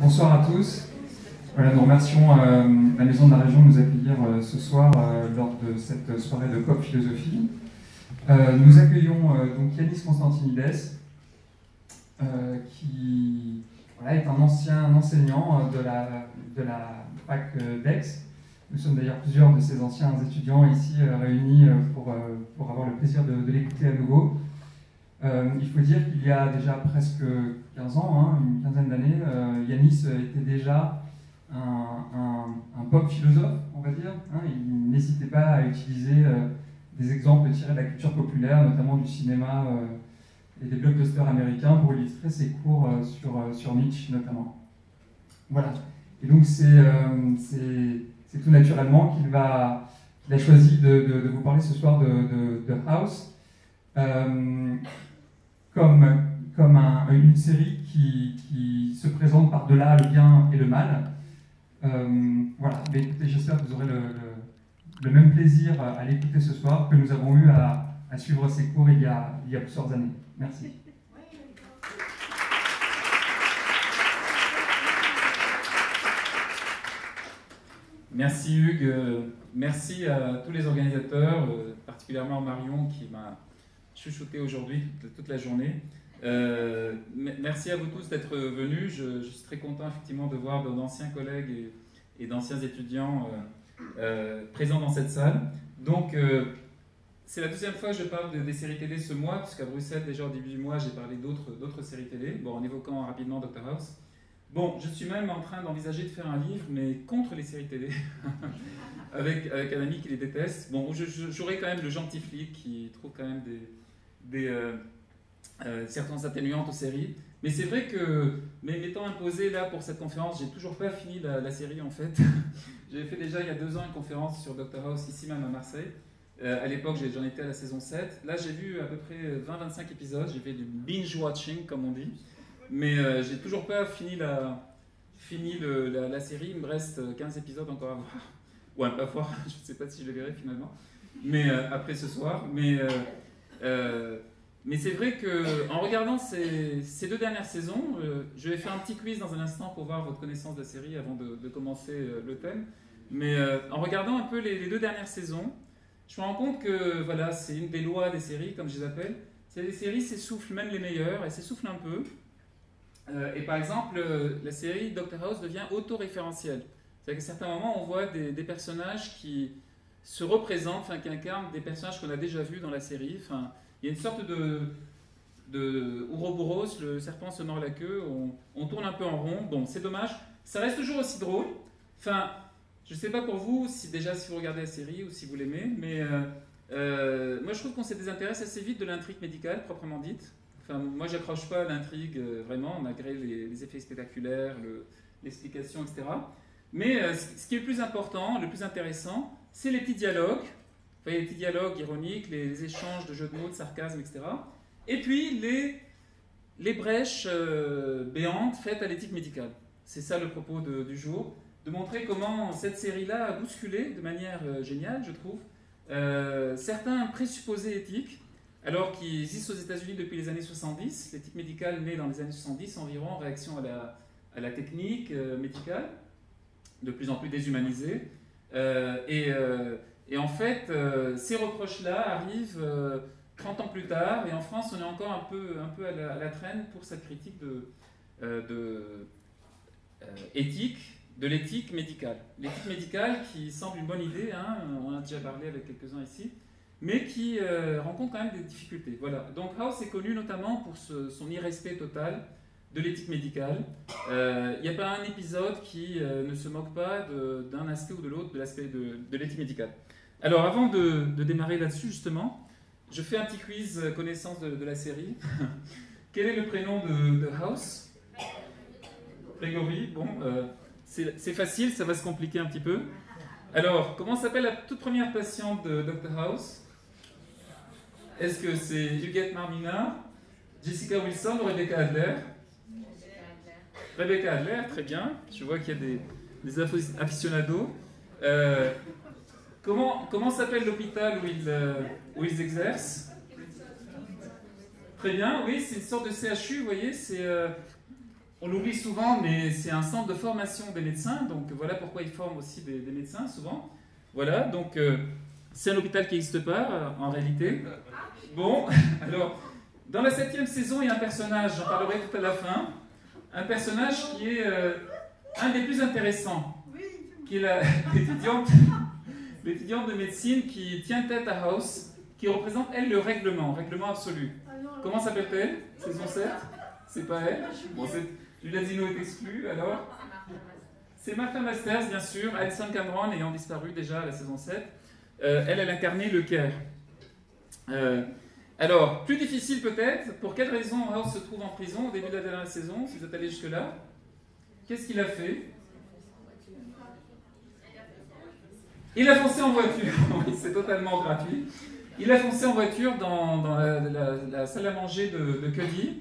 Bonsoir à tous. Voilà, nous remercions la Maison de la Région de nous accueillir ce soir lors de cette soirée de COP Philosophie. Nous accueillons donc Yanis Constantinides, qui est un ancien enseignant de la fac d'Aix. Nous sommes d'ailleurs plusieurs de ces anciens étudiants ici réunis pour avoir le plaisir de l'écouter à nouveau. Il faut dire qu'il y a déjà presque 15 ans, une quinzaine d'années, Yanis était déjà un pop philosophe, on va dire. Il n'hésitait pas à utiliser des exemples tirés de la culture populaire, notamment du cinéma et des blockbusters américains, pour illustrer ses cours sur Nietzsche notamment. Voilà. Et donc c'est tout naturellement qu'il a choisi de vous parler ce soir de House. Comme une série qui se présente par-delà le bien et le mal. Voilà, mais écoutez, j'espère que vous aurez le même plaisir à l'écouter ce soir que nous avons eu à suivre ces cours il y a plusieurs années. Merci. Merci Hugues, merci à tous les organisateurs, particulièrement Marion qui m'a chuchoté aujourd'hui toute la journée. Merci à vous tous d'être venus. Je suis très content effectivement de voir d'anciens collègues et d'anciens étudiants présents dans cette salle. Donc c'est la deuxième fois que je parle des séries télé ce mois, puisqu'à Bruxelles déjà au début du mois j'ai parlé d'autres séries télé, en évoquant rapidement Dr House. Bon, je suis même en train d'envisager de faire un livre, mais contre les séries télé, avec un ami qui les déteste. Bon, j'aurai quand même le gentil flic qui trouve quand même certaines atténuantes aux séries. Mais c'est vrai que, m'étant imposé là pour cette conférence, j'ai toujours pas fini la série en fait. J'avais fait déjà il y a 2 ans une conférence sur Dr House ici même à Marseille. À l'époque, j'en étais à la saison 7. Là, j'ai vu à peu près 20-25 épisodes. J'ai fait du binge-watching, comme on dit. Mais j'ai toujours pas fini la série. Il me reste 15 épisodes encore à voir. Ou à ne pas voir, je ne sais pas si je le verrai finalement. Mais après ce soir. Mais c'est vrai qu'en regardant ces 2 dernières saisons, je vais faire un petit quiz dans un instant pour voir votre connaissance de la série avant de commencer le thème. Mais en regardant un peu les 2 dernières saisons, je me rends compte que voilà, c'est une des lois des séries, comme je les appelle. C'est les séries s'essoufflent, même les meilleures, elles s'essoufflent un peu. Et par exemple, la série Dr House devient autoréférentielle. C'est-à-dire qu'à certains moments, on voit des personnages qui se représentent, qui incarnent des personnages qu'on a déjà vus dans la série. Il y a une sorte de Ouroboros, le serpent se mord la queue, on tourne un peu en rond. Bon, c'est dommage. Ça reste toujours aussi drôle. Je ne sais pas pour vous, si vous regardez la série ou si vous l'aimez, mais moi je trouve qu'on se désintéresse assez vite de l'intrigue médicale, proprement dite. Moi j'accroche pas à l'intrigue vraiment, malgré les effets spectaculaires, l'explication, etc. Mais ce qui est le plus important, le plus intéressant, c'est les petits dialogues. Les petits dialogues ironiques, les échanges de jeux de mots, de sarcasme, etc. Et puis les brèches béantes faites à l'éthique médicale. C'est ça le propos du jour, de montrer comment cette série-là a bousculé de manière géniale, je trouve, certains présupposés éthiques, alors qu'ils existent aux États-Unis depuis les années 70. L'éthique médicale naît dans les années 70 environ, en réaction à la technique médicale, de plus en plus déshumanisée. Et en fait, ces reproches-là arrivent 30 ans plus tard, et en France, on est encore un peu à la traîne pour cette critique éthique, de l'éthique médicale. L'éthique médicale qui semble une bonne idée, on en a déjà parlé avec quelques-uns ici, mais qui rencontre quand même des difficultés. Voilà. Donc House est connu notamment pour son irrespect total de l'éthique médicale. Il n'y a pas un épisode qui ne se moque pas d'un aspect ou de l'autre de l'aspect de l'éthique médicale. Alors avant de démarrer là-dessus justement, je fais un petit quiz connaissance de la série. Quel est le prénom de House? Grégory. Bon, c'est facile, ça va se compliquer un petit peu. Alors, comment s'appelle la toute première patiente de Dr House? Est-ce que c'est Huguette Marmina, Jessica Wilson ou Rebecca Adler? Rebecca Adler, très bien. Je vois qu'il y a des aficionados. Comment s'appelle l'hôpital où ils exercent? Très bien, oui, c'est une sorte de CHU, vous voyez, c'est on l'oublie souvent, mais c'est un centre de formation des médecins, donc voilà pourquoi ils forment aussi des médecins souvent. Voilà, donc c'est un hôpital qui n'existe pas en réalité. Bon, alors, dans la 7e saison, il y a un personnage, j'en parlerai tout à la fin, un personnage qui est un des plus intéressants, qui est l'étudiante de médecine qui tient tête à House, qui représente, elle, le règlement absolu. Comment s'appelle-t-elle? Saison 7? C'est pas elle? Bon, Juliazino est exclu, alors? C'est Martha Masters, bien sûr, Alison Cameron ayant disparu déjà à la saison 7. Elle incarnait le Caire. Alors, plus difficile peut-être, pour quelle raison House se trouve en prison au début de la dernière saison, si vous êtes allé jusque-là? Qu'est-ce qu'il a fait? Il a foncé en voiture, oui, c'est totalement gratuit. Il a foncé en voiture dans la salle à manger de Cuddy,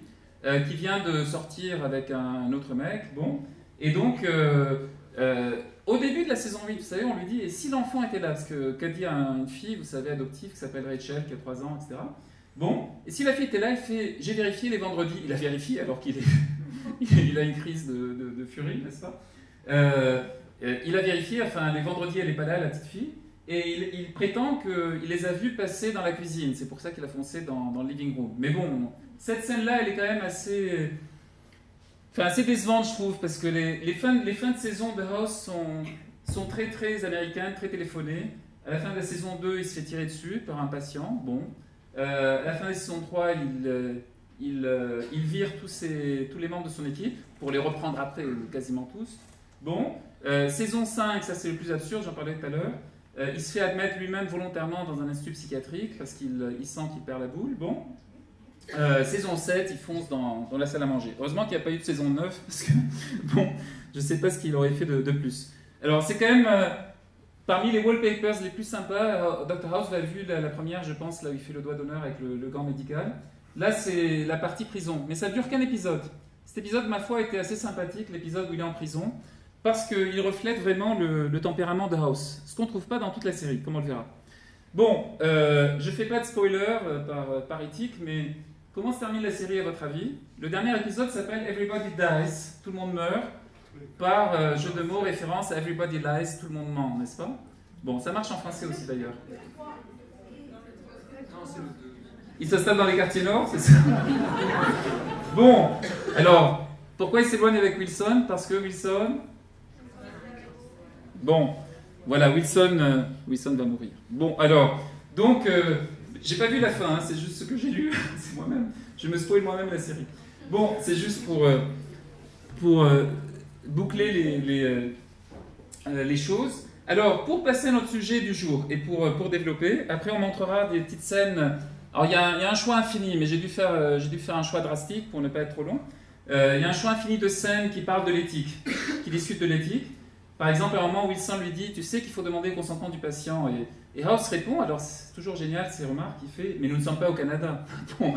qui vient de sortir avec un autre mec. Bon. Et donc, au début de la saison 8, vous savez, on lui dit, et si l'enfant était là, parce que Cuddy a une fille, vous savez, adoptive, qui s'appelle Rachel, qui a 3 ans, etc. Bon, et si la fille était là, il fait, j'ai vérifié les vendredis. Il a vérifié alors qu'il il a une crise de furie, n'est-ce pas? Il a vérifié, enfin, les vendredis, elle n'est pas là, la petite fille. Et il prétend qu'il les a vus passer dans la cuisine. C'est pour ça qu'il a foncé dans le living room. Mais bon, cette scène-là, elle est quand même assez décevante, je trouve, parce que les fins de saison de House sont très, très américaines, très téléphonées. À la fin de la saison 2, il se fait tirer dessus par un patient. Bon. À la fin de la saison 3, il vire tous les membres de son équipe pour les reprendre après, quasiment tous. Bon. Saison 5, ça c'est le plus absurde, j'en parlais tout à l'heure. Il se fait admettre lui-même volontairement dans un institut psychiatrique parce qu'il sent qu'il perd la boule. Bon. Saison 7, il fonce dans la salle à manger. Heureusement qu'il n'y a pas eu de saison 9 parce que, bon, je ne sais pas ce qu'il aurait fait de plus. Alors, c'est quand même parmi les wallpapers les plus sympas. Dr House l'a vu la première, je pense, là où il fait le doigt d'honneur avec le gant médical. Là, c'est la partie prison. Mais ça ne dure qu'un épisode. Cet épisode, ma foi, était assez sympathique, l'épisode où il est en prison. Parce qu'il reflète vraiment le tempérament de House, ce qu'on ne trouve pas dans toute la série, comme on le verra. Bon, je ne fais pas de spoiler par éthique, mais comment se termine la série à votre avis? Le dernier épisode s'appelle Everybody Dies, tout le monde meurt, par jeu de mots, référence à Everybody Lies, tout le monde ment, n'est-ce pas? Bon, ça marche en français aussi d'ailleurs. Il s'installe dans les quartiers nord, c'est ça? Bon, alors, pourquoi il s'éloigne avec Wilson? Parce que Wilson... Bon, voilà, Wilson va mourir. Bon, alors, donc, j'ai pas vu la fin, hein, c'est juste ce que j'ai lu, c'est moi-même, je me spoil moi-même la série. Bon, c'est juste pour boucler les choses. Alors, pour passer à notre sujet du jour et pour développer, après on montrera des petites scènes. Alors, il y a un choix infini, mais j'ai dû faire un choix drastique pour ne pas être trop long. Il y a un choix infini de scènes qui parlent de l'éthique, qui discutent de l'éthique. Par exemple, à un moment, Wilson lui dit « Tu sais qu'il faut demander le consentement du patient ?» Et House répond, alors c'est toujours génial ces remarques qu'il fait, « Mais nous ne sommes pas au Canada. » Bon,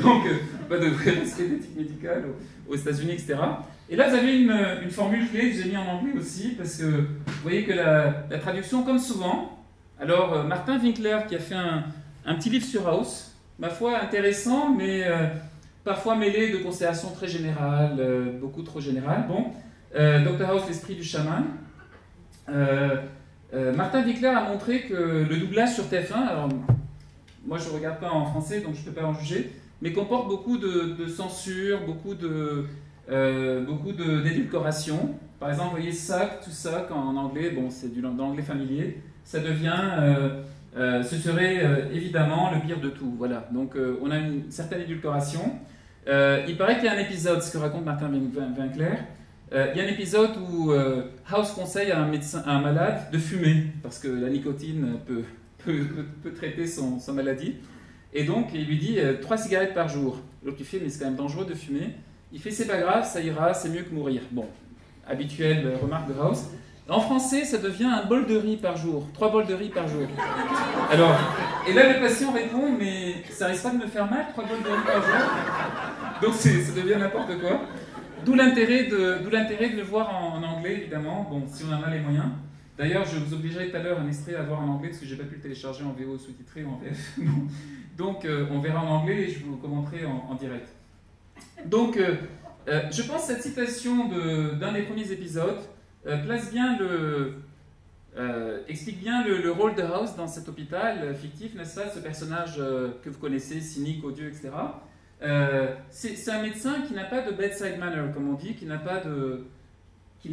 donc, pas de vrai respect d'éthique médicale aux États-Unis, etc. Et là, vous avez une formule clé que j'ai mis en anglais aussi, parce que vous voyez que la traduction, comme souvent, alors Martin Winkler, qui a fait un petit livre sur House, ma foi intéressant, mais parfois mêlé de considérations très générales, beaucoup trop générales. Bon. Dr House, l'esprit du chaman. Martin Winkler a montré que le doublage sur TF1, alors moi je ne regarde pas en français donc je ne peux pas en juger, mais comporte beaucoup de censure, beaucoup d'édulcoration. Par exemple, vous voyez suck, to suck en anglais, bon c'est dans l'anglais familier, ça devient, ce serait évidemment le pire de tout. Voilà, donc on a une certaine édulcoration. Il paraît qu'il y a un épisode, ce que raconte Martin Winkler. Il y a un épisode où House conseille à un malade de fumer, parce que la nicotine peut traiter sa maladie. Et donc, il lui dit 3 cigarettes par jour. L'autre lui fait, mais c'est quand même dangereux de fumer. Il fait, c'est pas grave, ça ira, c'est mieux que mourir. Bon, habituelle remarque de House. En français, ça devient un bol de riz par jour, 3 bols de riz par jour. Alors, et là, le patient répond, mais ça risque pas de me faire mal, 3 bols de riz par jour? Donc, ça devient n'importe quoi. D'où l'intérêt de le voir en anglais, évidemment, bon, si on en a les moyens. D'ailleurs, je vous obligerai tout à l'heure un extrait à voir en anglais, parce que je n'ai pas pu le télécharger en VO sous-titré ou en VF. Donc, on verra en anglais et je vous commenterai en direct. Donc, Je pense que cette citation d'un des premiers épisodes place bien explique bien le rôle de House dans cet hôpital fictif, n'est-ce pas, ce personnage que vous connaissez, cynique, odieux, etc. C'est un médecin qui n'a pas de bedside manner, comme on dit, qui n'est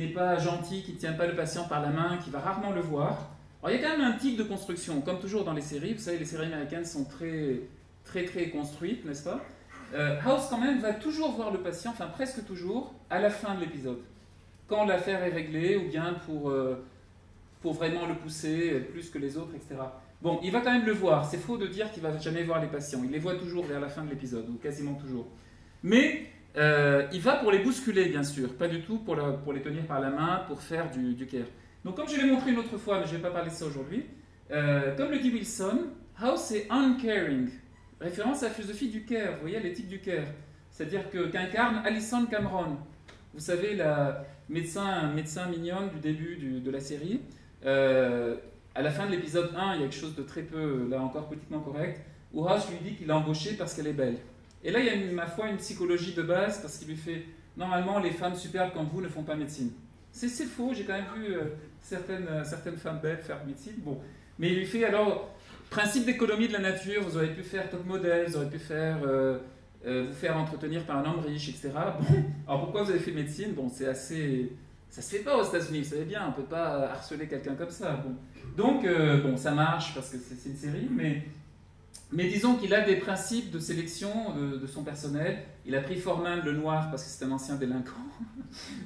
pas gentil, qui ne tient pas le patient par la main, qui va rarement le voir. Alors, il y a quand même un tic de construction, comme toujours dans les séries. Vous savez, les séries américaines sont très construites, n'est-ce pas? House, quand même, va toujours voir le patient, enfin presque toujours, à la fin de l'épisode. Quand l'affaire est réglée, ou bien pour vraiment le pousser plus que les autres, etc. Bon, il va quand même le voir. C'est faux de dire qu'il ne va jamais voir les patients. Il les voit toujours vers la fin de l'épisode, ou quasiment toujours. Mais il va pour les bousculer, bien sûr. Pas du tout pour les tenir par la main, pour faire du care. Donc, comme je l'ai montré une autre fois, mais je ne vais pas parler de ça aujourd'hui, comme le dit Wilson, House est uncaring. Référence à la philosophie du care, vous voyez, l'éthique du care. C'est-à-dire qu'incarne Alison Cameron. Vous savez, la médecin mignonne du début de la série. À la fin de l'épisode 1, il y a quelque chose de très peu, là encore, politiquement correct, où House lui dit qu'il l'a embauchée parce qu'elle est belle. Et là, il y a, ma foi, une psychologie de base, parce qu'il lui fait, normalement, les femmes superbes comme vous ne font pas médecine. C'est faux, j'ai quand même vu certaines femmes belles faire médecine. Bon. Mais il lui fait, alors, principe d'économie de la nature, vous auriez pu faire top modèle, vous auriez pu vous faire entretenir par un homme riche, etc. Bon. Alors pourquoi vous avez fait médecine? Bon, c'est assez... Ça se fait pas aux États-Unis, vous savez bien, on peut pas harceler quelqu'un comme ça. Bon. Donc, bon, ça marche parce que c'est une série, mais disons qu'il a des principes de sélection de son personnel. Il a pris Foreman le noir parce que c'est un ancien délinquant,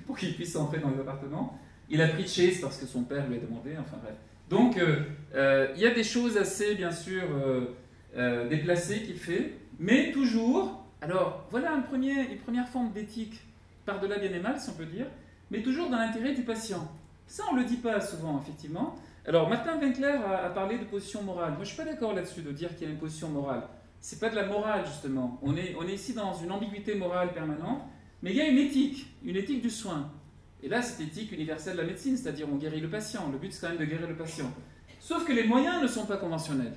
pour qu'il puisse entrer dans les appartements. Il a pris Chase parce que son père lui a demandé, enfin bref. Donc, il y a des choses assez, bien sûr, déplacées qu'il fait, mais toujours... Alors, voilà une première forme d'éthique, par-delà bien et mal, si on peut dire, mais toujours dans l'intérêt du patient. Ça, on ne le dit pas souvent, effectivement. Alors, Martin Winkler a parlé de position morale. Moi, je ne suis pas d'accord là-dessus, de dire qu'il y a une position morale. Ce n'est pas de la morale, justement. On est ici dans une ambiguïté morale permanente, mais il y a une éthique du soin. Et là, c'est l'éthique universelle de la médecine, c'est-à-dire on guérit le patient. Le but, c'est quand même de guérir le patient. Sauf que les moyens ne sont pas conventionnels.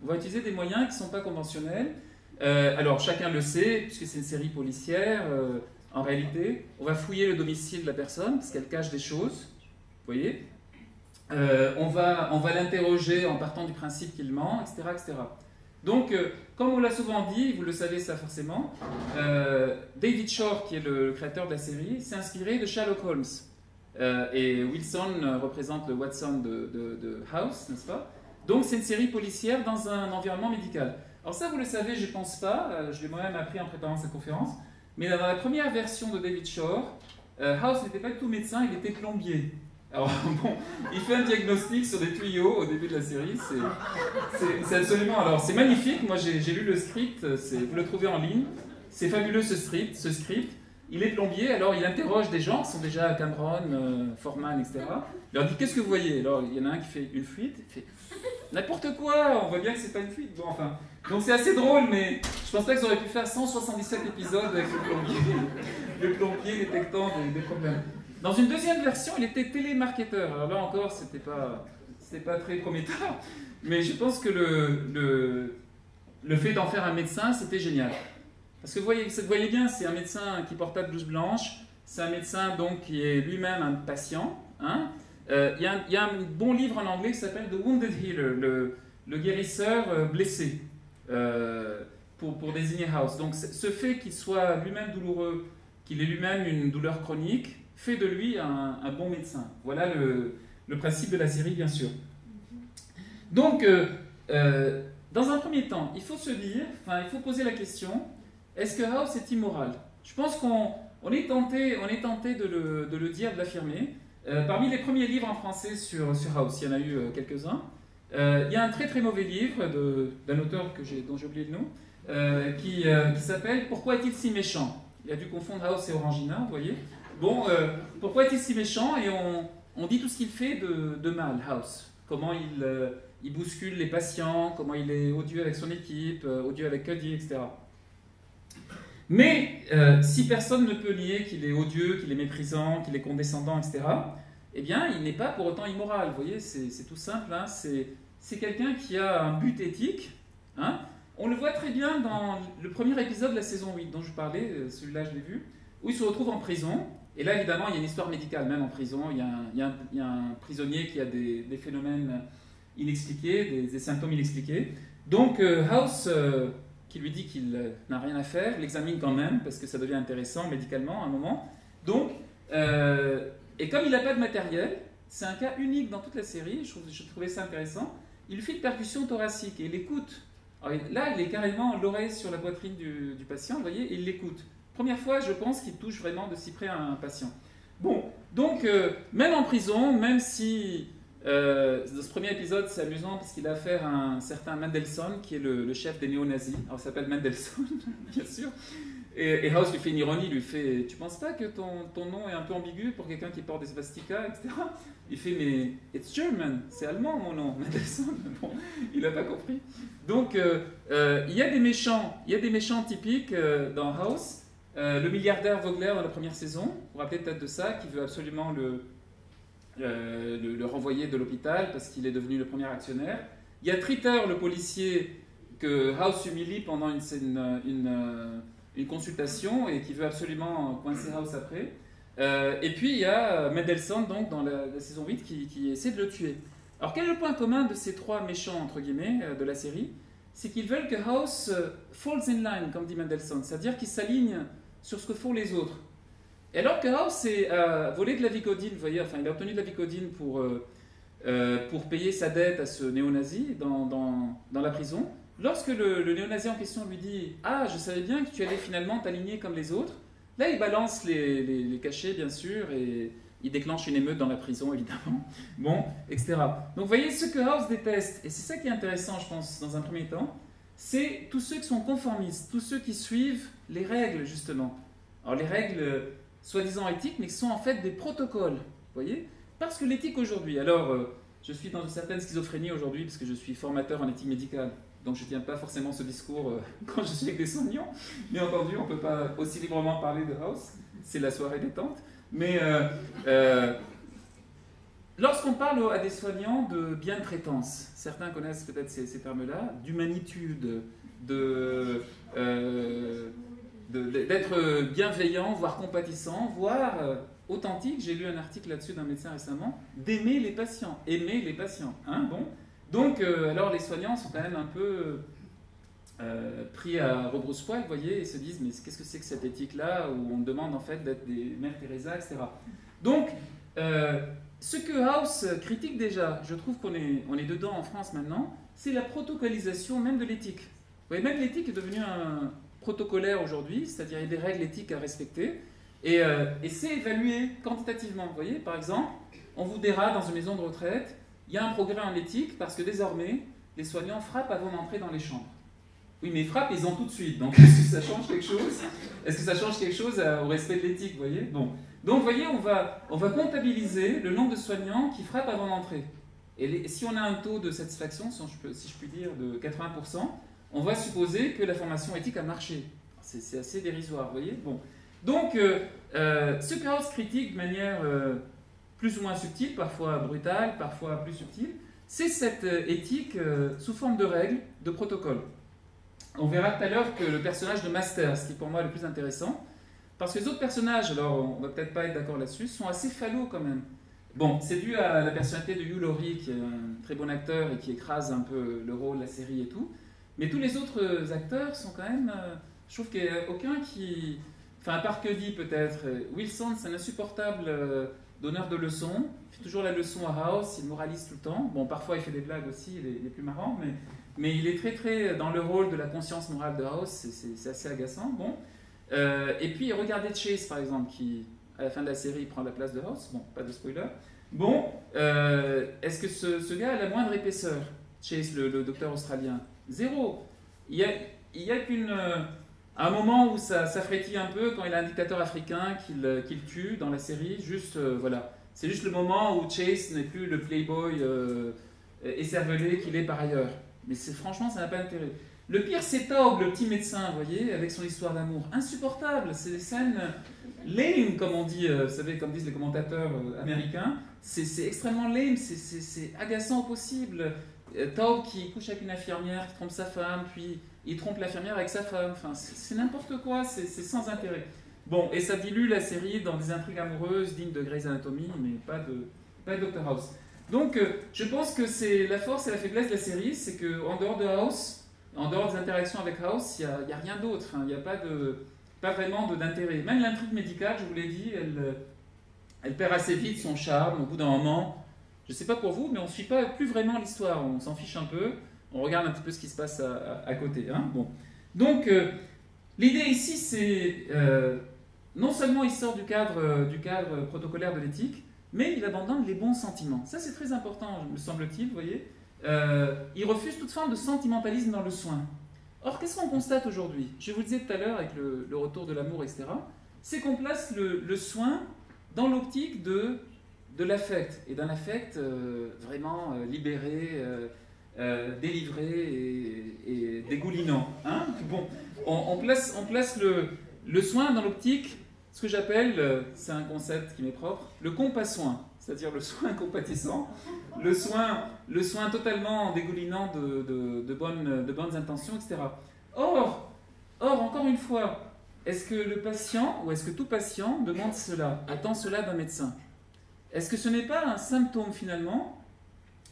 On va utiliser des moyens qui ne sont pas conventionnels. Alors, chacun le sait, puisque c'est une série policière, en réalité, on va fouiller le domicile de la personne, parce qu'elle cache des choses. Vous voyez, on va l'interroger en partant du principe qu'il ment, etc. etc. Donc, comme on l'a souvent dit, vous le savez ça forcément, David Shore, qui est le créateur de la série, s'est inspiré de Sherlock Holmes. Et Wilson représente le Watson de House, n'est-ce pas? Donc, c'est une série policière dans un environnement médical. Alors ça, vous le savez, je ne pense pas, je l'ai moi-même appris en préparant cette conférence, mais dans la première version de David Shore, House n'était pas du tout médecin, il était plombier. Alors bon, il fait un diagnostic sur des tuyaux au début de la série, c'est absolument... Alors c'est magnifique, moi j'ai lu le script, vous le trouvez en ligne, c'est fabuleux ce script. Il est plombier, alors il interroge des gens qui sont déjà Cameron, Foreman, etc. Il leur dit qu'est-ce que vous voyez? Alors il y en a un qui fait une fuite, il fait n'importe quoi, on voit bien que c'est pas une fuite. Bon, enfin, donc c'est assez drôle, mais je pense pas qu'ils auraient pu faire 177 épisodes avec le plombier détectant des problèmes. Dans une deuxième version, il était télémarketeur. Alors là encore, c'était pas très prometteur, mais je pense que le fait d'en faire un médecin, c'était génial. Parce que vous voyez bien, c'est un médecin qui porte pas de blouse blanche, c'est un médecin donc qui est lui-même un patient. Hein. Il y a un bon livre en anglais qui s'appelle The Wounded Healer, le guérisseur blessé, pour désigner House. Donc ce fait qu'il soit lui-même douloureux, qu'il ait lui-même une douleur chronique, fait de lui un bon médecin. Voilà le principe de la série, bien sûr. Donc, dans un premier temps, il faut il faut poser la question, est-ce que House est immoral? Je pense qu'on est tenté de le dire, de l'affirmer. Parmi les premiers livres en français sur House, il y en a eu quelques-uns. Il y a un très très mauvais livre d'un auteur dont j'ai oublié le nom, qui s'appelle « Pourquoi est-il si méchant ?» Il a dû confondre House et Orangina, vous voyez. Bon, pourquoi est-il si méchant? Et on dit tout ce qu'il fait de mal, House. Comment il bouscule les patients, comment il est odieux avec son équipe, odieux avec Cuddy, etc. Mais si personne ne peut nier qu'il est odieux, qu'il est méprisant, qu'il est condescendant, etc., eh bien, il n'est pas pour autant immoral. Vous voyez, c'est tout simple. Hein, c'est quelqu'un qui a un but éthique. Hein. On le voit très bien dans le premier épisode de la saison 8 dont je parlais, celui-là je l'ai vu. où il se retrouve en prison. Et là, évidemment, il y a une histoire médicale, même en prison. Il y a un prisonnier qui a des phénomènes inexpliqués, des symptômes inexpliqués. Donc, House, qui lui dit qu'il n'a rien à faire, l'examine quand même, parce que ça devient intéressant médicalement à un moment. Donc, et comme il n'a pas de matériel, c'est un cas unique dans toute la série, je trouvais ça intéressant, il lui fait une percussion thoracique et il l'écoute. Là, il est carrément l'oreille sur la poitrine du patient, vous voyez, et il l'écoute. Première fois, je pense qu'il touche vraiment de si près à un patient. Bon, donc, même en prison, même si dans ce premier épisode, c'est amusant parce qu'il a affaire à un certain Mendelssohn, qui est le chef des néo-nazis. Alors, il s'appelle Mendelssohn, bien sûr. Et House lui fait une ironie, lui fait « Tu penses pas que ton nom est un peu ambigu pour quelqu'un qui porte des swastikas, etc. » Il fait « Mais it's German, c'est allemand mon nom, Mendelssohn. » Bon, il n'a pas compris. Donc, il y a des méchants typiques dans House. Le milliardaire Vogler dans la première saison, vous vous rappelez peut-être de ça, qui veut absolument le renvoyer de l'hôpital parce qu'il est devenu le premier actionnaire. Il y a Tritter, le policier, que House humilie pendant une consultation et qui veut absolument coincer House après. Et puis il y a Mendelssohn, donc, dans la saison 8, qui essaie de le tuer. Alors quel est le point commun de ces trois méchants, entre guillemets, de la série? C'est qu'ils veulent que House falls in line, comme dit Mendelssohn, c'est-à-dire qu'il s'aligne sur ce que font les autres. Et alors que House a volé de la Vicodine, vous voyez, enfin il a obtenu de la Vicodine pour payer sa dette à ce néo-nazi dans la prison, lorsque le néo-nazi en question lui dit « Ah, je savais bien que tu allais finalement t'aligner comme les autres », là il balance les cachets, bien sûr, et il déclenche une émeute dans la prison, évidemment, bon, etc. Donc vous voyez, ce que House déteste, et c'est ça qui est intéressant, je pense, dans un premier temps, c'est tous ceux qui sont conformistes, tous ceux qui suivent les règles, justement. Alors les règles soi-disant éthiques, mais qui sont en fait des protocoles, vous voyez? Parce que l'éthique aujourd'hui, alors je suis dans une certaine schizophrénie aujourd'hui, parce que je suis formateur en éthique médicale, donc je ne tiens pas forcément ce discours quand je suis avec des soignants, bien entendu, on ne peut pas aussi librement parler de House, c'est la soirée détente, mais lorsqu'on parle à des soignants de bientraitance, certains connaissent peut-être ces termes-là, d'humanitude, d'être bienveillant, voire compatissant, voire authentique. J'ai lu un article là-dessus d'un médecin récemment, d'aimer les patients, aimer les patients. Hein, bon. Donc, alors les soignants sont quand même un peu pris à rebrousse-poil, vous voyez, et se disent mais qu'est-ce que c'est que cette éthique-là où on demande en fait d'être des mères Teresa, etc. Donc, ce que House critique déjà, je trouve qu'on est dedans en France maintenant, c'est la protocolisation même de l'éthique. Vous voyez, même l'éthique est devenue un protocolaire aujourd'hui, c'est-à-dire il y a des règles éthiques à respecter, et c'est évalué quantitativement. Vous voyez, par exemple, on vous dira dans une maison de retraite, il y a un progrès en éthique parce que désormais, les soignants frappent avant d'entrer dans les chambres. Oui, mais ils frappent, ils ont tout de suite. Donc, est-ce que ça change quelque chose? Est-ce que ça change quelque chose au respect de l'éthique, vous voyez? Bon. Donc, vous voyez, on va comptabiliser le nombre de soignants qui frappent avant d'entrer. Et si on a un taux de satisfaction, si je puis dire, de 80%, on va supposer que la formation éthique a marché. C'est assez dérisoire, vous voyez? Bon. Donc, ce que House critique de manière plus ou moins subtile, parfois brutale, parfois plus subtile, c'est cette éthique sous forme de règles, de protocoles. On verra tout à l'heure que le personnage de Master, ce qui est pour moi le plus intéressant, parce que les autres personnages, alors on va peut-être pas être d'accord là-dessus, sont assez fallot quand même. Bon, c'est dû à la personnalité de Hugh Laurie, qui est un très bon acteur et qui écrase un peu le rôle, la série et tout. Mais tous les autres acteurs sont quand même... je trouve qu'il n'y a aucun qui... Enfin, à part Cuddy peut-être. Wilson, c'est un insupportable donneur de leçons. Il fait toujours la leçon à House, il moralise tout le temps. Bon, parfois il fait des blagues aussi, il est plus marrant, mais il est très très dans le rôle de la conscience morale de House, c'est assez agaçant. Bon. Et puis regardez Chase par exemple, qui à la fin de la série prend la place de House. Bon, pas de spoiler. Bon, est-ce que ce gars a la moindre épaisseur? Chase, le docteur australien? Zéro. Il y a un moment où ça frétille un peu quand il a un dictateur africain qu'il tue dans la série. Juste, voilà. C'est juste le moment où Chase n'est plus le playboy écervelé qu'il est par ailleurs. Mais franchement, ça n'a pas d'intérêt. Le pire, c'est Taub, le petit médecin, vous voyez, avec son histoire d'amour. Insupportable. C'est des scènes lame, comme on dit, vous savez, comme disent les commentateurs américains. C'est extrêmement lame, c'est agaçant au possible. Taub qui couche avec une infirmière, qui trompe sa femme, puis il trompe l'infirmière avec sa femme. Enfin, c'est n'importe quoi, c'est sans intérêt. Bon, et ça dilue la série dans des intrigues amoureuses dignes de Grey's Anatomy, mais pas de Dr House. Donc, je pense que c'est la force et la faiblesse de la série, c'est qu'en dehors de House, en dehors des interactions avec House, il n'y a rien d'autre. Enfin, il n'y a pas vraiment d'intérêt. Même l'intrigue médicale, je vous l'ai dit, elle perd assez vite son charme. Au bout d'un moment, je ne sais pas pour vous, mais on ne suit pas plus vraiment l'histoire. On s'en fiche un peu. On regarde un petit peu ce qui se passe à côté. Hein. Bon. Donc, l'idée ici, c'est non seulement il sort du cadre protocolaire de l'éthique, mais il abandonne les bons sentiments. Ça, c'est très important, me semble-t-il, vous voyez. Il refuse toute forme de sentimentalisme dans le soin. Or, qu'est-ce qu'on constate aujourd'hui? Je vous le disais tout à l'heure avec le retour de l'amour, etc. C'est qu'on place le soin dans l'optique de l'affect, et d'un affect vraiment libéré, délivré et dégoulinant. Hein, bon, on place le soin dans l'optique, ce que j'appelle, c'est un concept qui m'est propre, le compas-soin, c'est-à-dire le soin compatissant, le soin totalement dégoulinant de bonnes intentions, etc. Or, encore une fois, est-ce que le patient, ou est-ce que tout patient demande cela, attend cela d'un médecin? Est-ce que ce n'est pas un symptôme finalement,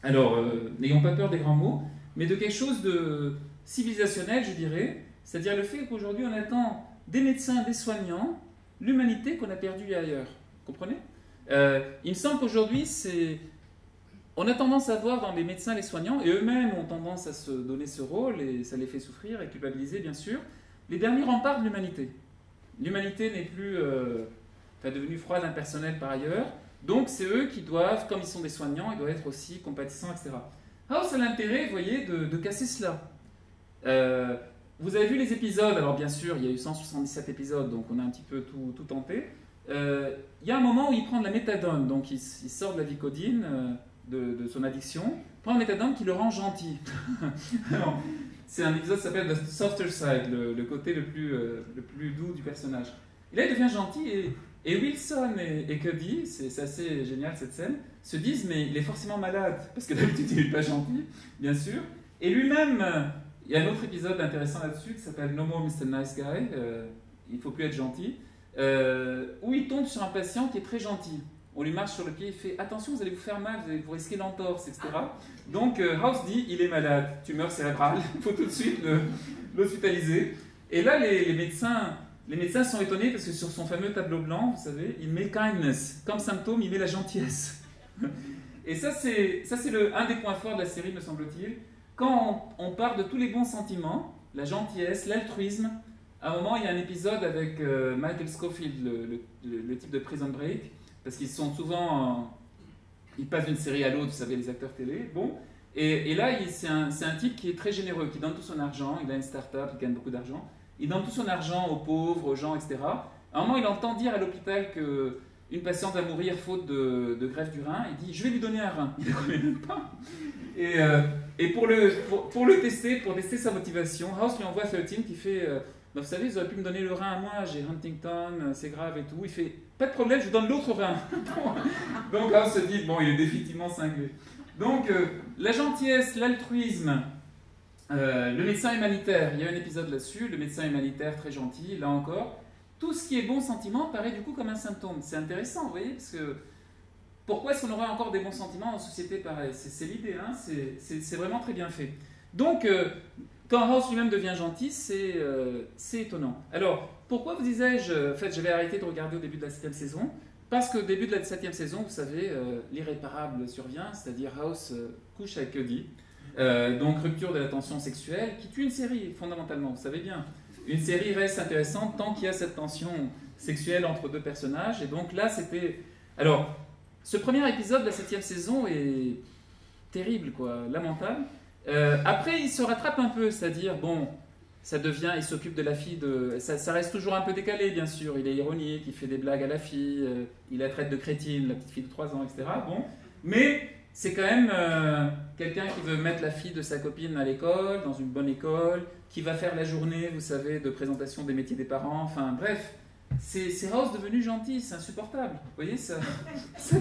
alors n'ayons pas peur des grands mots, mais de quelque chose de civilisationnel, je dirais, c'est-à-dire le fait qu'aujourd'hui on attend des médecins, des soignants, l'humanité qu'on a perdue ailleurs. Vous comprenez? Il me semble qu'aujourd'hui, on a tendance à voir dans les médecins, les soignants, et eux-mêmes ont tendance à se donner ce rôle, et ça les fait souffrir et culpabiliser, bien sûr, les derniers remparts de l'humanité. L'humanité n'est plus devenue froide, impersonnelle par ailleurs, donc c'est eux qui doivent, comme ils sont des soignants, ils doivent être aussi compatissants, etc. Alors c'est l'intérêt, vous voyez, de casser cela. Vous avez vu les épisodes, alors bien sûr, il y a eu 177 épisodes, donc on a un petit peu tout tenté. Il y a un moment où il prend de la méthadone, donc il sort de la Vicodine, de son addiction, prend la méthadone qui le rend gentil. Alors, c'est un épisode qui s'appelle The Softer Side, le côté le plus doux du personnage. Et là, il devient gentil, et Wilson et Cuddy, c'est assez génial cette scène, se disent, mais il est forcément malade, parce que d'habitude, il n'est pas gentil, bien sûr. Et lui-même, il y a un autre épisode intéressant là-dessus qui s'appelle No More Mr. Nice Guy, il ne faut plus être gentil, où il tombe sur un patient qui est très gentil. On lui marche sur le pied, il fait attention, vous allez vous faire mal, vous risquez l'entorse, etc. Donc House dit il est malade, tumeur cérébrale, il faut tout de suite l'hospitaliser. Et là, les médecins sont étonnés parce que sur son fameux tableau blanc, vous savez, il met kindness. Comme symptôme, il met la gentillesse. Et ça, c'est un des points forts de la série, me semble-t-il. Quand on part de tous les bons sentiments, la gentillesse, l'altruisme, à un moment, il y a un épisode avec Michael Scofield, le type de Prison Break, parce qu'ils sont souvent... ils passent d'une série à l'autre, vous savez, les acteurs télé. Bon. Et là, c'est un type qui est très généreux, qui donne tout son argent, il a une start-up, il gagne beaucoup d'argent. Il donne tout son argent aux pauvres, aux gens, etc. À un moment, il entend dire à l'hôpital qu'une patiente va mourir faute de greffe du rein. Il dit « je vais lui donner un rein ». Il ne le connaît même pas. Et pour le tester, pour tester sa motivation, House lui envoie 13 qui fait vous savez, ils auraient pu me donner le rein à moi, j'ai Huntington, c'est grave et tout. Il fait pas de problème, je vous donne l'autre rein. Donc House se dit bon, il est définitivement cinglé. Donc la gentillesse, l'altruisme, le médecin humanitaire, il y a un épisode là-dessus, le médecin humanitaire très gentil, là encore. Tout ce qui est bon sentiment paraît du coup comme un symptôme. C'est intéressant, vous voyez, parce que pourquoi est-ce qu'on aurait encore des bons sentiments dans une société pareille? C'est l'idée, hein, c'est vraiment très bien fait. Donc, quand House lui-même devient gentil, c'est étonnant. Alors, pourquoi vous disais-je, en fait, j'avais arrêté de regarder au début de la 7e saison? Parce qu'au début de la 7e saison, vous savez, l'irréparable survient, c'est-à-dire House couche avec Cuddy, donc rupture de la tension sexuelle, qui tue une série, fondamentalement, vous savez bien. Une série reste intéressante tant qu'il y a cette tension sexuelle entre deux personnages, et donc là, c'était... Alors, ce premier épisode de la 7e saison est terrible, quoi, lamentable. Après, il se rattrape un peu, c'est-à-dire, bon, ça devient, il s'occupe de la fille, ça reste toujours un peu décalé, bien sûr, il est ironique, il fait des blagues à la fille, il la traite de crétine, la petite fille de 3 ans, etc. Bon, mais c'est quand même quelqu'un qui veut mettre la fille de sa copine à l'école, dans une bonne école, qui va faire la journée, vous savez, de présentation des métiers des parents, enfin, bref, c'est House devenu gentil, c'est insupportable, vous voyez, ça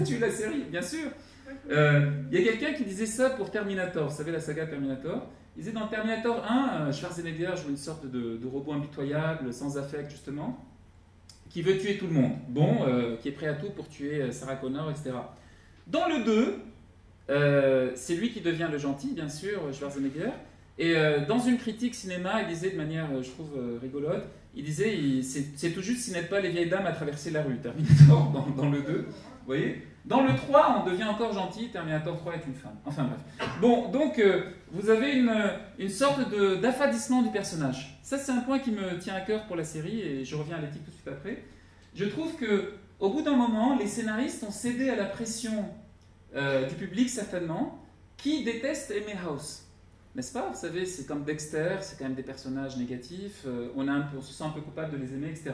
tue la série, bien sûr. Il y a quelqu'un qui disait ça pour Terminator, vous savez la saga Terminator. Il disait dans Terminator 1, Schwarzenegger joue une sorte de robot impitoyable, sans affect justement, qui veut tuer tout le monde. Bon, qui est prêt à tout pour tuer Sarah Connor, etc. Dans le 2, c'est lui qui devient le gentil, bien sûr, Schwarzenegger. Et dans une critique cinéma, il disait de manière, je trouve, rigolote, il disait, c'est tout juste s'il n'aide pas les vieilles dames à traverser la rue, Terminator, dans le 2. Vous voyez ? Dans le 3, on devient encore gentil, Terminator 3 est une femme. Enfin bref. Bon, donc, vous avez une sorte d'affadissement du personnage. Ça, c'est un point qui me tient à cœur pour la série, et je reviens à l'éthique tout de suite après. Je trouve qu'au bout d'un moment, les scénaristes ont cédé à la pression du public, certainement, qui déteste Amy House. N'est-ce pas? Vous savez, c'est comme Dexter, c'est quand même des personnages négatifs, on se sent un peu coupable de les aimer, etc.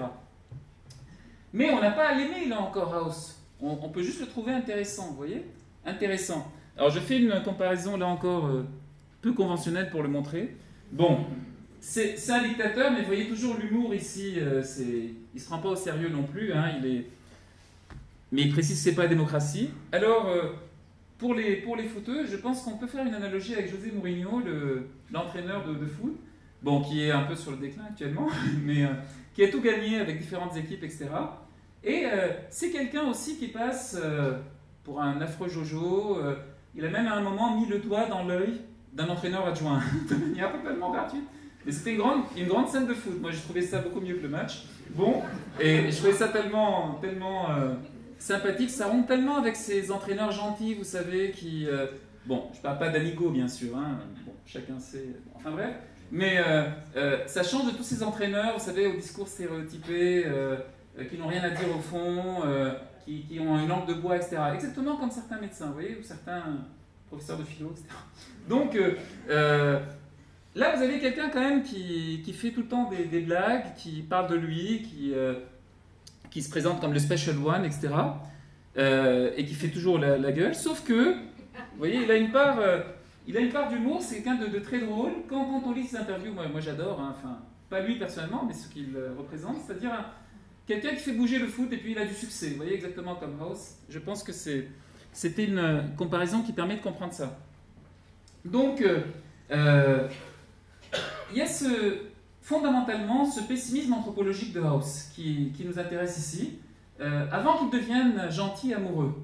Mais on n'a pas à l'aimer, là encore, House. On peut juste le trouver intéressant, vous voyez? Intéressant. Alors, je fais une comparaison, là encore, peu conventionnelle pour le montrer. Bon, c'est un dictateur, mais vous voyez toujours l'humour ici, il ne se prend pas au sérieux non plus, hein, mais il précise que ce n'est pas la démocratie. Alors, pour les footeux, je pense qu'on peut faire une analogie avec José Mourinho, l'entraîneur de foot, bon, qui est un peu sur le déclin actuellement, mais qui a tout gagné avec différentes équipes, etc. Et c'est quelqu'un aussi qui passe pour un affreux Jojo. Il a même à un moment mis le doigt dans l'œil d'un entraîneur adjoint, de manière totalement gratuite. Mais c'était une grande scène de foot. Moi, j'ai trouvé ça beaucoup mieux que le match. Bon, et je trouvais ça tellement sympathique. Ça rompt tellement avec ces entraîneurs gentils, vous savez, qui... bon, je ne parle pas d'Anigo, bien sûr. Hein. Bon, chacun sait... Enfin bref. Mais ça change de tous ces entraîneurs, vous savez, au discours stéréotypé, qui n'ont rien à dire au fond, qui ont une langue de bois, etc. Exactement comme certains médecins, vous voyez, ou certains professeurs de philo, etc. Donc, là, vous avez quelqu'un quand même qui fait tout le temps des blagues, qui parle de lui, qui se présente comme le special one, etc. Et qui fait toujours la gueule, sauf que, vous voyez, il a une part d'humour, c'est quelqu'un de très drôle. Quand on lit ses interviews, moi j'adore, hein, enfin, pas lui personnellement, mais ce qu'il représente, c'est-à-dire quelqu'un qui fait bouger le foot et puis il a du succès, vous voyez, exactement comme House. Je pense que c'était une comparaison qui permet de comprendre ça. Donc, il y a fondamentalement ce pessimisme anthropologique de House qui nous intéresse ici, avant qu'il devienne gentil et amoureux.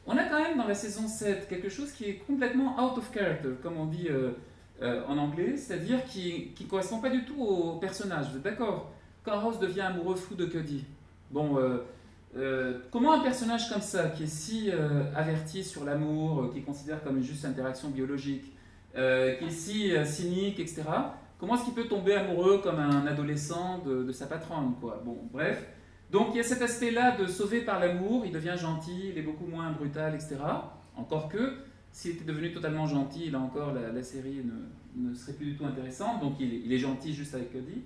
On a quand même dans la saison 7 quelque chose qui est complètement out of character, comme on dit en anglais, c'est-à-dire qui ne correspond pas du tout au personnage. Vous êtes d'accord? Quand House devient amoureux fou de Cody, bon, comment un personnage comme ça, qui est si averti sur l'amour, qui considère comme juste une interaction biologique, qui est si cynique, etc., comment est-ce qu'il peut tomber amoureux comme un adolescent de sa patronne, quoi? Bon, bref. Donc il y a cet aspect-là de sauvé par l'amour, il devient gentil, il est beaucoup moins brutal, etc. Encore que, s'il était devenu totalement gentil, là encore, la série ne serait plus du tout intéressante. Donc il est gentil juste avec Cody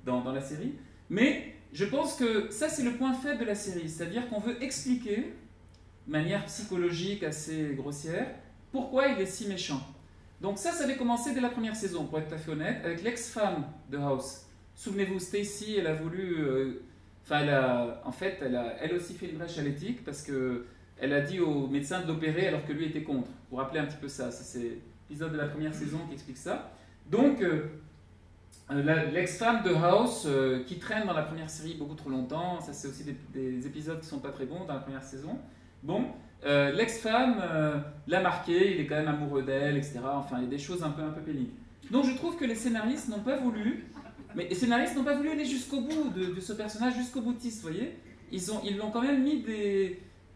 dans la série. Mais je pense que ça, c'est le point faible de la série. C'est-à-dire qu'on veut expliquer, de manière psychologique assez grossière, pourquoi il est si méchant. Donc ça avait commencé dès la première saison, pour être tout à fait honnête, avec l'ex-femme de House. Souvenez-vous, Stacy, elle a voulu... elle aussi fait une brèche à l'éthique parce qu'elle a dit au médecin de l'opérer alors que lui était contre. Pour rappeler un petit peu ça, c'est l'épisode de la première saison qui explique ça. Donc, l'ex-femme de House qui traîne dans la première série beaucoup trop longtemps, ça c'est aussi des épisodes qui sont pas très bons dans la première saison. Bon, l'ex-femme l'a marqué, il est quand même amoureux d'elle, etc. Enfin, il y a des choses un peu pénibles. Donc je trouve que les scénaristes n'ont pas voulu... Mais les scénaristes n'ont pas voulu aller jusqu'au bout de ce personnage, jusqu'au boutiste, vous voyez. Ils l'ont quand même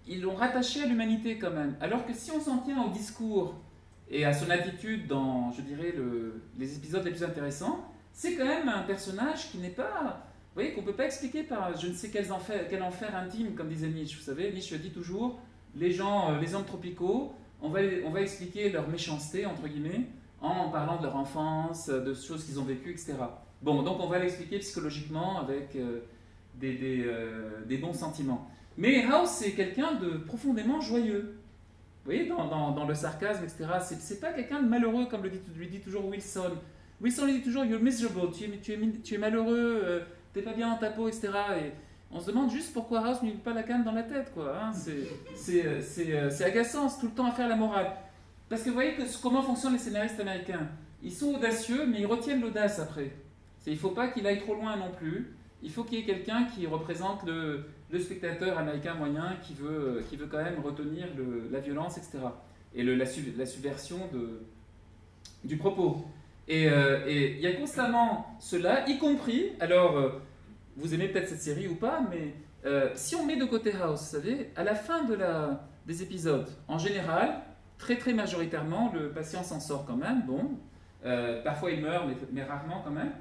ils l'ont rattaché à l'humanité quand même. Alors que si on s'en tient au discours et à son attitude dans, je dirais, les épisodes les plus intéressants, c'est quand même un personnage qui n'est pas... Vous voyez, qu'on ne peut pas expliquer par je ne sais quel enfer intime, comme disait Nietzsche. Vous savez, Nietzsche dit toujours, les hommes tropicaux, on va expliquer leur méchanceté, entre guillemets, en parlant de leur enfance, de choses qu'ils ont vécues, etc. Bon, donc on va l'expliquer psychologiquement avec des bons sentiments. Mais House, c'est quelqu'un de profondément joyeux. Vous voyez, dans le sarcasme, etc. C'est pas quelqu'un de malheureux, comme lui dit toujours Wilson. Wilson lui dit toujours « You're miserable », tu es malheureux, t'es pas bien dans ta peau, etc. Et on se demande juste pourquoi House ne lui met pas la canne dans la tête, quoi. Hein. C'est agaçant, c'est tout le temps à faire la morale. Parce que vous voyez comment fonctionnent les scénaristes américains. Ils sont audacieux, mais ils retiennent l'audace après. Il ne faut pas qu'il aille trop loin non plus. il faut qu'il y ait quelqu'un qui représente le spectateur américain moyen qui veut quand même retenir la violence, etc. Et la subversion du propos. Et il y a constamment cela, y compris, alors vous aimez peut-être cette série ou pas, mais si on met de côté House, vous savez, à la fin des épisodes, en général, très très majoritairement, le patient s'en sort quand même, bon, parfois il meurt, mais rarement quand même,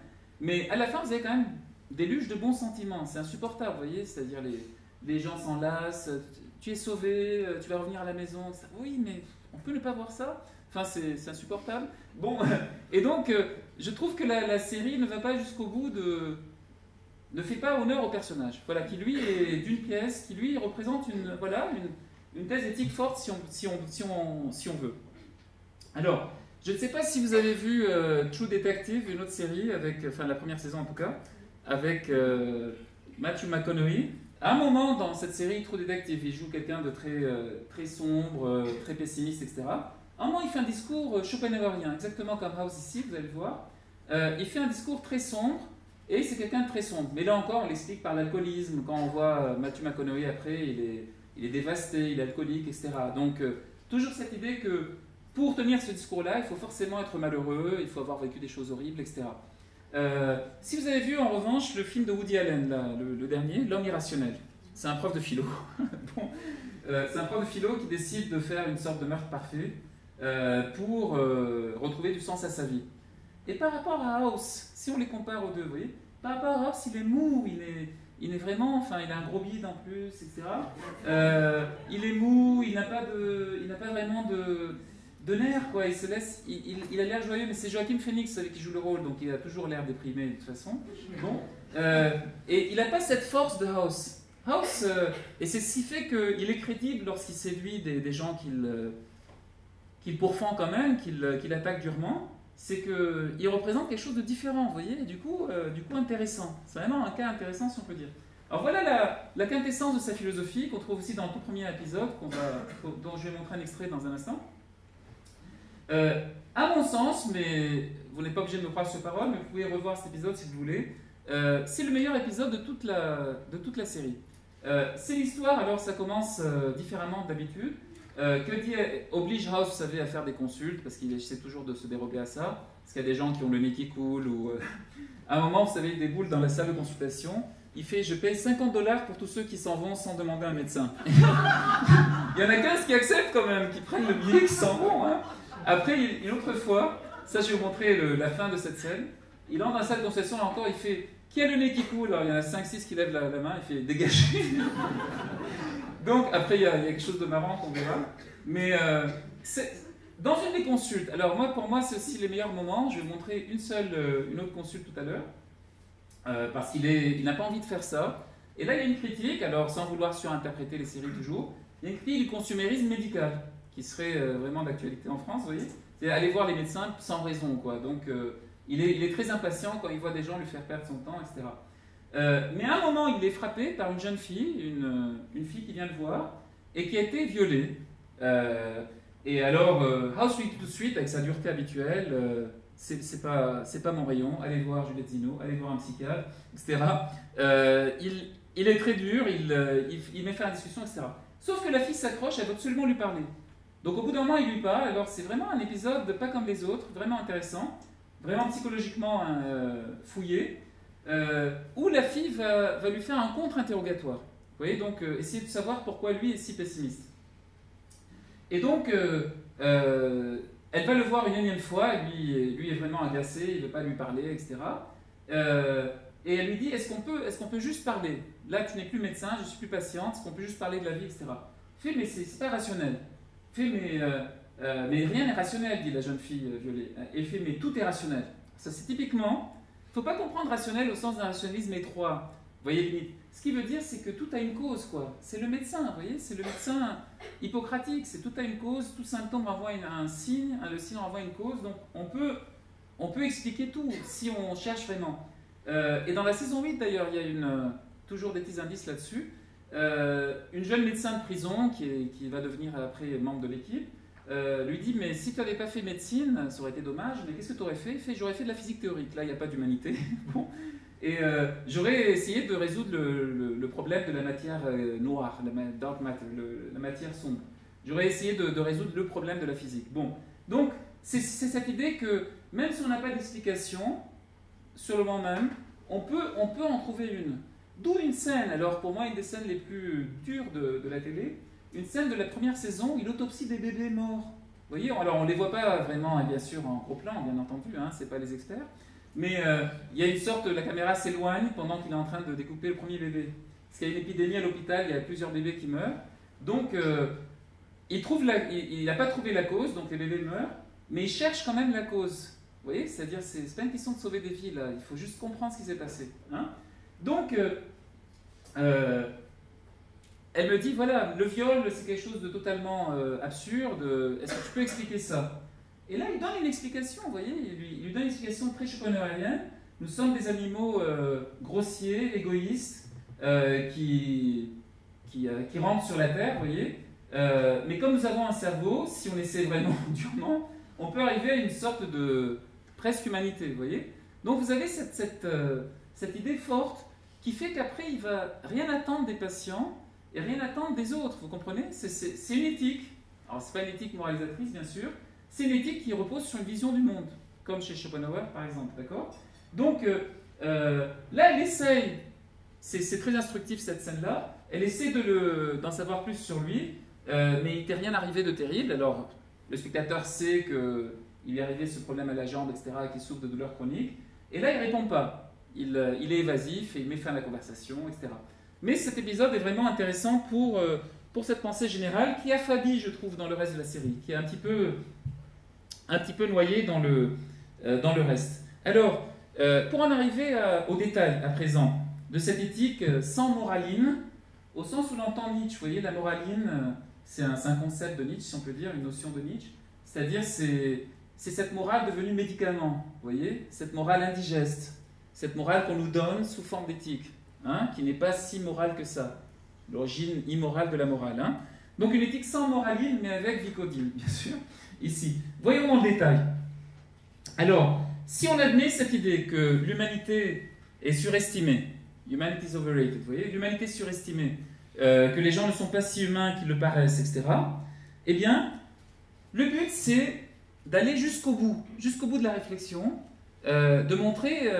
mais à la fin vous avez quand même des luges de bons sentiments, c'est insupportable, vous voyez, c'est-à-dire les gens s'enlacent, tu es sauvé, tu vas revenir à la maison, etc. Oui, mais on peut ne pas voir ça. Enfin, c'est insupportable. Bon, et donc, je trouve que la série ne va pas jusqu'au bout ne fait pas honneur au personnage. Voilà, qui lui est d'une pièce, qui lui représente une thèse éthique forte si on veut. Alors, je ne sais pas si vous avez vu True Detective, une autre série, enfin la première saison en tout cas, avec Matthew McConaughey. À un moment dans cette série True Detective, il joue quelqu'un de très sombre, très pessimiste, etc. À un moment, il fait un discours schopenhauerien, exactement comme House ici, vous allez le voir. Il fait un discours très sombre, et c'est quelqu'un de très sombre. Mais là encore, on l'explique par l'alcoolisme. Quand on voit Matthew McConaughey après, il est dévasté, il est alcoolique, etc. Donc, toujours cette idée que pour tenir ce discours-là, il faut forcément être malheureux, il faut avoir vécu des choses horribles, etc. Si vous avez vu en revanche le film de Woody Allen, là, le dernier, L'homme irrationnel, c'est un prof de philo. Bon, c'est un prof de philo qui décide de faire une sorte de meurtre parfait pour retrouver du sens à sa vie. Et par rapport à House, si on les compare aux deux, vous voyez, par rapport à House, il est mou, il est vraiment, enfin, il a un gros bide en plus, etc. Il est mou, il n'a pas vraiment de nerfs, quoi. Il se laisse, il a l'air joyeux, mais c'est Joaquin Phoenix qui joue le rôle, donc il a toujours l'air déprimé de toute façon. Bon, et il n'a pas cette force de House. House, et c'est ce qui fait qu'il est crédible lorsqu'il séduit des gens qu'il pourfend quand même, qu'il attaque durement. C'est qu'il représente quelque chose de différent, vous voyez, et du coup intéressant. C'est vraiment un cas intéressant, si on peut dire. Alors voilà la quintessence de sa philosophie, qu'on trouve aussi dans le tout premier épisode, dont je vais montrer un extrait dans un instant. À mon sens, mais vous n'êtes pas obligé de me croire sur parole, mais vous pouvez revoir cet épisode si vous voulez, c'est le meilleur épisode de toute la série. C'est l'histoire, alors ça commence différemment d'habitude. Oblige House, vous savez, à faire des consultes, parce qu'il essaie toujours de se dérober à ça, parce qu'il y a des gens qui ont le nez qui coule, ou à un moment, vous savez, il déboule dans la salle de consultation, il fait « je paye $50 pour tous ceux qui s'en vont sans demander un médecin ». Il y en a 15 qui acceptent quand même, qui prennent le billet, qui s'en vont. Hein. Après, une autre fois, ça je vais vous montrer la fin de cette scène, il entre dans la salle de consultation, et encore, il fait « qui a le nez qui coule ?» Alors il y en a 5-6 qui lèvent la main, il fait « dégagez ». Donc, après, il y a quelque chose de marrant qu'on verra. Mais dans une des consultes, alors pour moi, c'est aussi les meilleurs moments. Je vais vous montrer une autre consulte tout à l'heure, parce qu'il n'a pas envie de faire ça. Et là, il y a une critique, alors sans vouloir surinterpréter les séries toujours, il y a une critique du consumérisme médical, qui serait vraiment d'actualité en France, vous voyez. C'est aller voir les médecins sans raison, quoi. Donc, il est très impatient quand il voit des gens lui faire perdre son temps, etc. Mais à un moment, il est frappé par une jeune fille, une fille qui vient le voir, et qui a été violée. Et alors, House lui dit tout de suite, avec sa dureté habituelle, c'est pas mon rayon, allez voir Juliette Zino, allez voir un psychiatre, etc. Il est très dur, il met fin à la discussion, etc. Sauf que la fille s'accroche, elle veut absolument lui parler. Donc au bout d'un moment, il lui parle, alors c'est vraiment un épisode pas comme les autres, vraiment intéressant, vraiment psychologiquement fouillé, où la fille va lui faire un contre-interrogatoire. Vous voyez, donc essayer de savoir pourquoi lui est si pessimiste. Et donc, elle va le voir une énième fois, lui est vraiment agacé, il ne veut pas lui parler, etc. Et elle lui dit, est-ce qu'on peut juste parler? Là, tu n'es plus médecin, je ne suis plus patiente, est-ce qu'on peut juste parler de la vie, etc. Il fait, mais c'est pas rationnel. Il fait, mais rien n'est rationnel, dit la jeune fille violée. Et il fait, mais tout est rationnel. Ça, c'est typiquement, il ne faut pas comprendre rationnel au sens d'un rationalisme étroit. Vous voyez, limite. Ce qui veut dire, c'est que tout a une cause, quoi. C'est le médecin, vous voyez, c'est le médecin hippocratique, c'est tout a une cause, tout symptôme renvoie un signe, le signe renvoie une cause, donc on peut expliquer tout si on cherche vraiment. Et dans la saison 8, d'ailleurs, il y a toujours des petits indices là-dessus, une jeune médecin de prison qui va devenir après membre de l'équipe, lui dit, mais si tu n'avais pas fait médecine, ça aurait été dommage, mais qu'est-ce que tu aurais fait? Il fait, j'aurais fait de la physique théorique, là il n'y a pas d'humanité. Bon. Et j'aurais essayé de résoudre le problème de la matière noire, dark matter, la matière sombre. J'aurais essayé de résoudre le problème de la physique. Bon, donc c'est cette idée que même si on n'a pas d'explication sur le moment même, on peut en trouver une. D'où une scène, alors pour moi une des scènes les plus dures de la télé, une scène de la première saison, une autopsie des bébés morts. Vous voyez, alors on ne les voit pas vraiment, bien sûr, en gros plan, bien entendu, hein, c'est pas les experts, mais il y a une sorte, la caméra s'éloigne pendant qu'il est en train de découper le premier bébé. Parce qu'il y a une épidémie à l'hôpital, il y a plusieurs bébés qui meurent, donc il n'a pas trouvé la cause, donc les bébés meurent, mais il cherche quand même la cause. Vous voyez, c'est-à-dire, c'est pas une question de sauver des vies, là, il faut juste comprendre ce qui s'est passé. Hein. Donc, elle me dit, voilà, le viol, c'est quelque chose de totalement absurde, est-ce que tu peux expliquer ça? Et là, il donne une explication, vous voyez, il lui donne une explication très schopenhauerienne. Nous sommes des animaux grossiers, égoïstes, qui rampent sur la Terre, vous voyez. Mais comme nous avons un cerveau, si on essaie vraiment durement, on peut arriver à une sorte de presque humanité, vous voyez. Donc vous avez cette idée forte qui fait qu'après, il ne va rien attendre des patients et rien attendre des autres, vous comprenez? C'est une éthique. Alors, ce n'est pas une éthique moralisatrice, bien sûr. C'est une éthique qui repose sur une vision du monde, comme chez Schopenhauer, par exemple, d'accord? Donc, là, elle essaye, c'est très instructif cette scène-là, elle essaie d'en savoir plus sur lui, mais il n'était rien arrivé de terrible. Alors, le spectateur sait qu'il est arrivé ce problème à la jambe, etc., qu'il souffre de douleurs chroniques, et là, il ne répond pas. Il est évasif et il met fin à la conversation, etc. Mais cet épisode est vraiment intéressant pour cette pensée générale qui affadit, je trouve, dans le reste de la série, qui est un petit peu noyé dans le reste. Alors, pour en arriver au détail à présent de cette éthique sans moraline, au sens où l'entend Nietzsche, vous voyez, la moraline, c'est un concept de Nietzsche, si on peut dire, une notion de Nietzsche, c'est-à-dire c'est cette morale devenue médicament, vous voyez, cette morale indigeste, cette morale qu'on nous donne sous forme d'éthique, hein, qui n'est pas si morale que ça, l'origine immorale de la morale. Hein. Donc une éthique sans moraline, mais avec vicodine, bien sûr, ici. Voyons dans le détail. Alors, si on admet cette idée que l'humanité est surestimée, humanity is overrated, vous voyez, l'humanité est surestimée, que les gens ne sont pas si humains qu'ils le paraissent, etc., eh bien, le but c'est d'aller jusqu'au bout de la réflexion, de montrer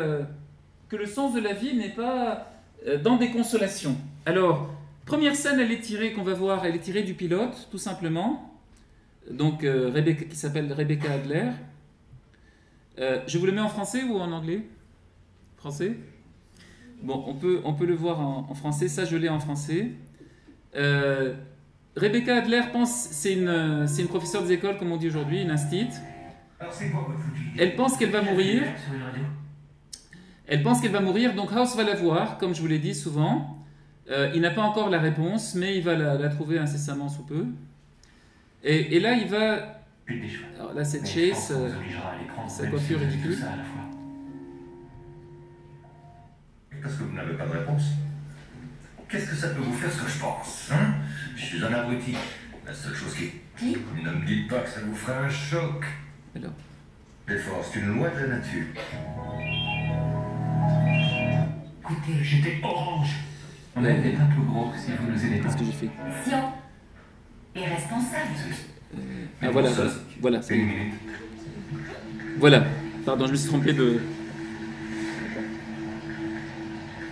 que le sens de la vie n'est pas dans des consolations. Alors, première scène, elle est tirée, qu'on va voir, elle est tirée du pilote, tout simplement. Donc, qui s'appelle Rebecca Adler. Je vous le mets en français ou en anglais? Français? Bon, on peut le voir en français, ça je l'ai en français. Rebecca Adler pense, c'est une professeure des écoles, comme on dit aujourd'hui, une instite. Elle pense qu'elle va mourir. Elle pense qu'elle va mourir, donc House va la voir, comme je vous l'ai dit souvent. Il n'a pas encore la réponse, mais il va la trouver incessamment sous peu. Et là, il va... Alors là, c'est Chase, sa coiffure ridicule. Parce que vous n'avez pas de réponse. Qu'est-ce que ça peut vous faire ce que je pense, hein? Je suis un abruti. La seule chose qui... Ne me dites pas que ça vous ferait un choc. Alors. L'effort, c'est une loi de la nature. Écoutez, j'étais orange. On a été un peu gros si vous nous aidez pas. Qu'est-ce que j'ai fait? Science et responsable. Ah voilà, voilà. Une minute. Voilà, pardon, je me suis trompé de...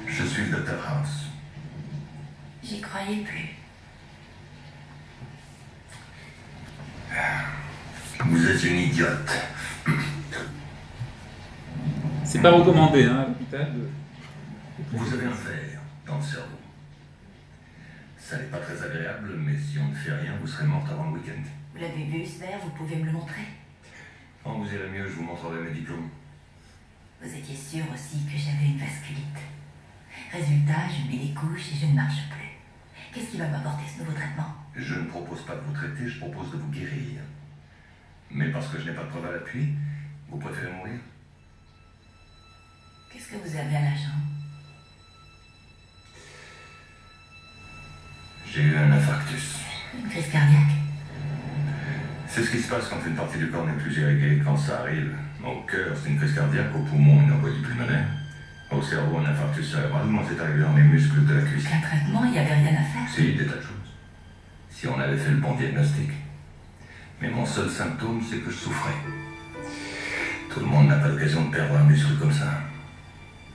Je suis le Dr House. J'y croyais plus. Vous êtes une idiote. C'est pas recommandé, hein, à l'hôpital. Vous avez un ver dans le cerveau. Ça n'est pas très agréable, mais si on ne fait rien, vous serez morte avant le week-end. Vous l'avez vu, ce verre, vous pouvez me le montrer. Quand vous irez mieux, je vous montrerai mes diplômes. Vous étiez sûr aussi que j'avais une vasculite. Résultat, je mets les couches et je ne marche plus. Qu'est-ce qui va m'apporter ce nouveau traitement? Je ne propose pas de vous traiter, je propose de vous guérir. Mais parce que je n'ai pas de preuve à l'appui, vous préférez mourir? Qu'est-ce que vous avez à la jambe? J'ai eu un infarctus. Une crise cardiaque? C'est ce qui se passe quand une partie du corps n'est plus irriguée. Quand ça arrive, au cœur, c'est une crise cardiaque, au poumon, une embolie pulmonaire. Au cerveau, un infarctus cérébral, moi c'est arrivé dans mes muscles de la cuisse. Qu'un traitement, il n'y avait rien à faire. Si, des tas de choses. Si on avait fait le bon diagnostic. Mais mon seul symptôme, c'est que je souffrais. Tout le monde n'a pas l'occasion de perdre un muscle comme ça.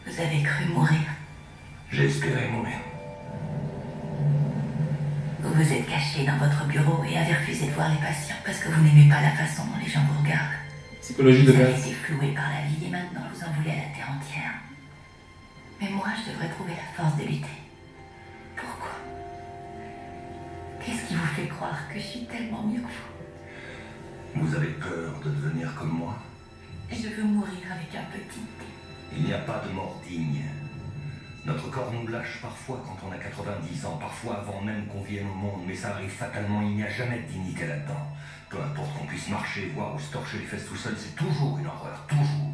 Vous avez cru mourir. J'ai espéré mourir. Vous vous êtes caché dans votre bureau et avez refusé de voir les patients parce que vous n'aimez pas la façon dont les gens vous regardent. Psychologie de Vous avez base. été floué par la vie et maintenant vous en voulez à la terre entière. Mais moi, je devrais trouver la force de lutter. Pourquoi? Qu'est-ce qui vous fait croire que je suis tellement mieux que vous? Vous avez peur de devenir comme moi? Je veux mourir avec un petit thé. Il n'y a pas de mort digne. Notre corps nous lâche parfois quand on a 90 ans, parfois avant même qu'on vienne au monde, mais ça arrive fatalement, il n'y a jamais de dignité là-dedans. Peu importe qu'on puisse marcher, voir ou se torcher les fesses tout seul, c'est toujours une horreur, toujours.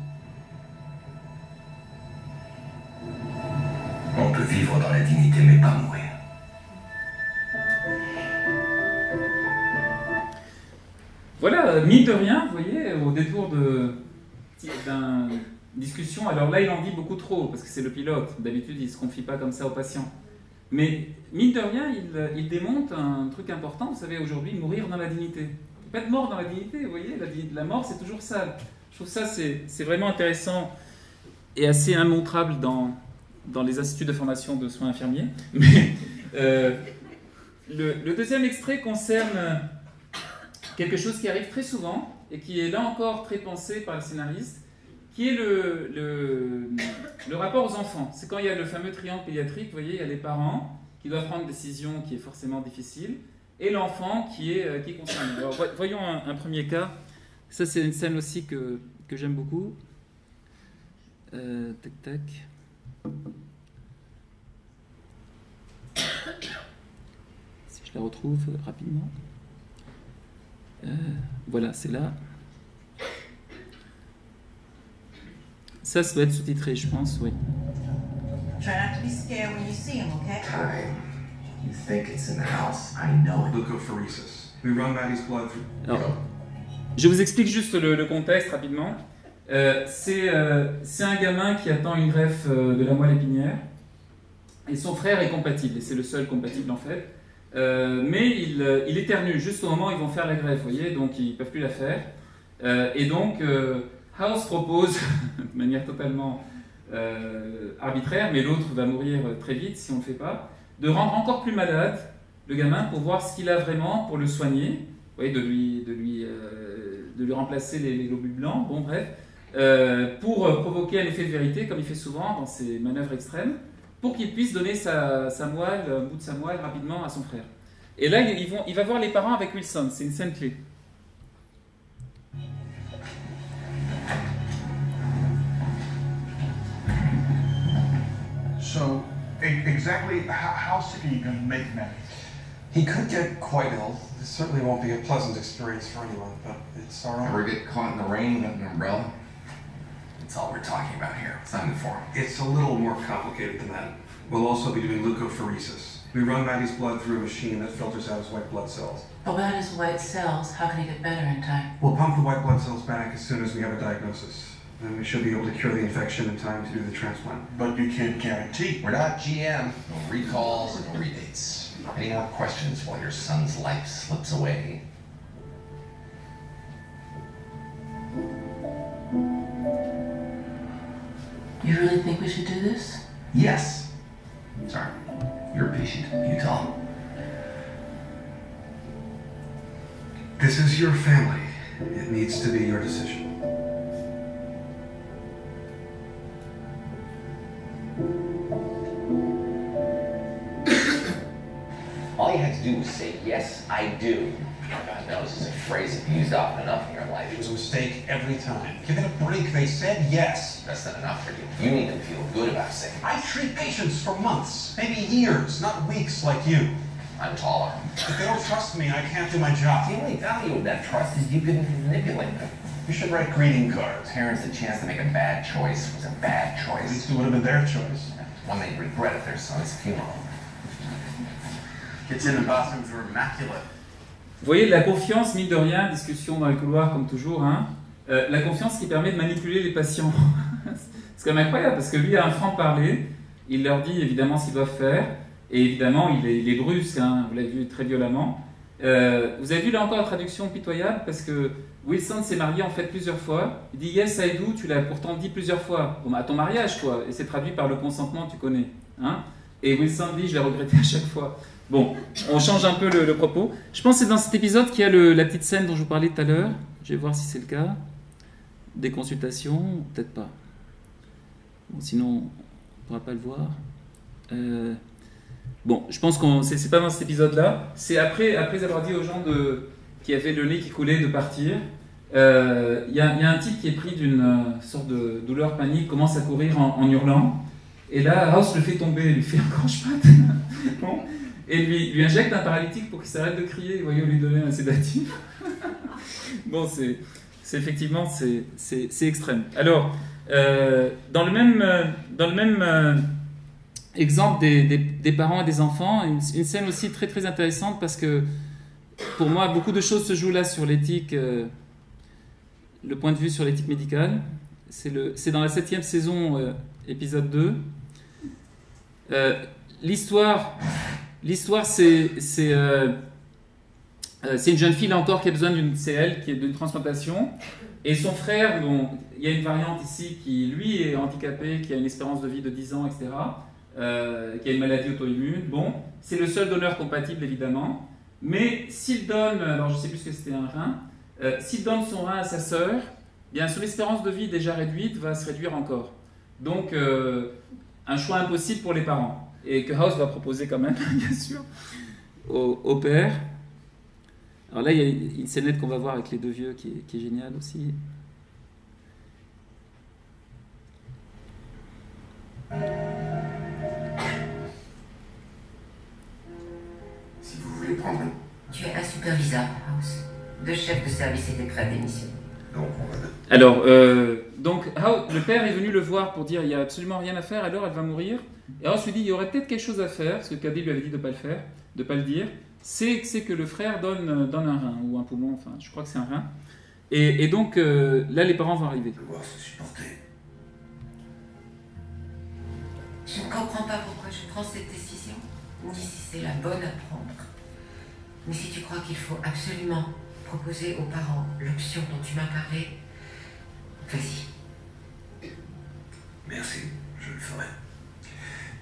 On peut vivre dans la dignité, mais pas mourir. Voilà, mine de rien, vous voyez, au détour d'une discussion, alors là il en dit beaucoup trop, parce que c'est le pilote, d'habitude il ne se confie pas comme ça aux patients. Mais mine de rien, il démonte un truc important, vous savez, aujourd'hui, mourir dans la dignité. Pas de mort dans la dignité, vous voyez, la mort c'est toujours ça. Je trouve ça c'est vraiment intéressant et assez immontrable dans les instituts de formation de soins infirmiers. Mais le deuxième extrait concerne quelque chose qui arrive très souvent et qui est là encore très pensé par le scénariste, qui est le rapport aux enfants. C'est quand il y a le fameux triangle pédiatrique, vous voyez, il y a les parents qui doivent prendre une décision qui est forcément difficile, et l'enfant qui est concerné. Alors, voyons un premier cas. Ça, c'est une scène aussi que j'aime beaucoup. Tac, tac. Si je la retrouve rapidement. Voilà, c'est là. Ça doit être sous-titré, je pense, oui. Try not to be scared when you see him, okay? Ty, you think it's in the house. I know it. Leukapheresis. We run Maddie's blood through. Alors, je vous explique juste le contexte rapidement. C'est un gamin qui attend une greffe de la moelle épinière et son frère est compatible, et c'est le seul compatible en fait. Mais il éternue juste au moment où ils vont faire la greffe, vous voyez, donc ils ne peuvent plus la faire. Et donc, House propose, de manière totalement arbitraire, mais l'autre va mourir très vite si on ne le fait pas, de rendre encore plus malade le gamin pour voir ce qu'il a vraiment, pour le soigner, vous voyez, de lui remplacer les globules blancs, bon bref, pour provoquer un effet de vérité, comme il fait souvent dans ses manœuvres extrêmes, pour qu'il puisse donner sa moelle, un bout de sa moelle rapidement à son frère. Et là, il va voir les parents avec Wilson, c'est une scène clé. So, exactly how sick are you going to make Maddie? He could get quite ill. This certainly won't be a pleasant experience for anyone, but it's our own. Ever get caught in the rain without an umbrella? That's all we're talking about here. It's not for him. It's a little more complicated than that. We'll also be doing leukapheresis. We run Maddie's blood through a machine that filters out his white blood cells. About his white cells, how can he get better in time? We'll pump the white blood cells back as soon as we have a diagnosis. Then we should be able to cure the infection in time to do the transplant. But you can't guarantee. We're not GM. No recalls, no redates. Any more questions while your son's life slips away? You really think we should do this? Yes. Sorry. You're a patient. You tell him. This is your family. It needs to be your decision. All you had to do was say, yes, I do. God knows it's a phrase you've used often enough in your life. It was a mistake every time. Give it a break. They said yes. That's not enough for you. You need to feel good about saying I treat patients for months, maybe years, not weeks like you. I'm taller. If they don't trust me, I can't do my job. The only value of that trust is you can manipulate them. You should write greeting cards. Parents, the chance to make a bad choice was a bad At choice. least it would have been their choice. One they'd regret at their son's funeral. Kids in the bathrooms were immaculate. Vous voyez, la confiance, mine de rien, discussion dans les couloirs comme toujours, hein, la confiance qui permet de manipuler les patients. C'est quand même incroyable, parce que lui a un franc-parler, il leur dit évidemment ce qu'ils doivent faire, et évidemment il est brusque, hein, vous l'avez vu très violemment. Vous avez vu là encore la traduction pitoyable, parce que Wilson s'est marié en fait plusieurs fois. Il dit « Yes, I do », tu l'as pourtant dit plusieurs fois. Bon, à ton mariage, quoi. Et c'est traduit par le consentement, tu connais. Hein, et Wilson dit « Je l'ai regretté à chaque fois ». Bon, on change un peu le propos. Je pense que c'est dans cet épisode qu'il y a la petite scène dont je vous parlais tout à l'heure. Je vais voir si c'est le cas. Des consultations, peut-être pas. Bon, sinon, on ne pourra pas le voir. Bon, je pense que c'est pas dans cet épisode-là. C'est après avoir dit aux gens qui avaient le nez qui coulait de partir. Il y a un type qui est pris d'une sorte de douleur panique, commence à courir en hurlant. Et là, House le fait tomber, lui fait un croche-patte. Bon, et lui injecte un paralytique pour qu'il s'arrête de crier. Vous voyez, on lui donner un sédatif. Bon, c'est effectivement, c'est extrême. Alors, dans le même exemple des parents et des enfants, une scène aussi très très intéressante, parce que pour moi beaucoup de choses se jouent là sur l'éthique, le point de vue sur l'éthique médicale. C'est dans la 7e saison, épisode 2. L'histoire c'est une jeune fille là encore qui a besoin d'une transplantation, et son frère, bon, il y a une variante ici qui lui est handicapé, qui a une espérance de vie de 10 ans, etc., qui a une maladie auto-immune. Bon, c'est le seul donneur compatible évidemment, mais s'il donne, alors je ne sais plus ce que c'était, un rein, s'il donne son rein à sa sœur, bien son espérance de vie déjà réduite va se réduire encore. Donc un choix impossible pour les parents, et que House va proposer quand même, bien sûr, au père. Alors là, il y a une scénette qu'on va voir avec les deux vieux qui est géniale aussi. Si vous voulez prendre un... Tu es un superviseur, House. 2 chefs de service étaient prêts à démissionner. Donc, on va... Alors, donc, le père est venu le voir pour dire il n'y a absolument rien à faire, alors elle va mourir. Et House lui dit il y aurait peut-être quelque chose à faire, parce que Caddy lui avait dit de ne pas le faire, de ne pas le dire. C'est que le frère donne un rein, ou un poumon, enfin, je crois que c'est un rein. Et donc, là, les parents vont arriver. Devoir se supporter. Je ne comprends pas pourquoi je prends cette décision, ni si c'est la bonne à prendre. Mais si tu crois qu'il faut absolument proposer aux parents l'option dont tu m'as parlé, vas-y. Merci, je le ferai.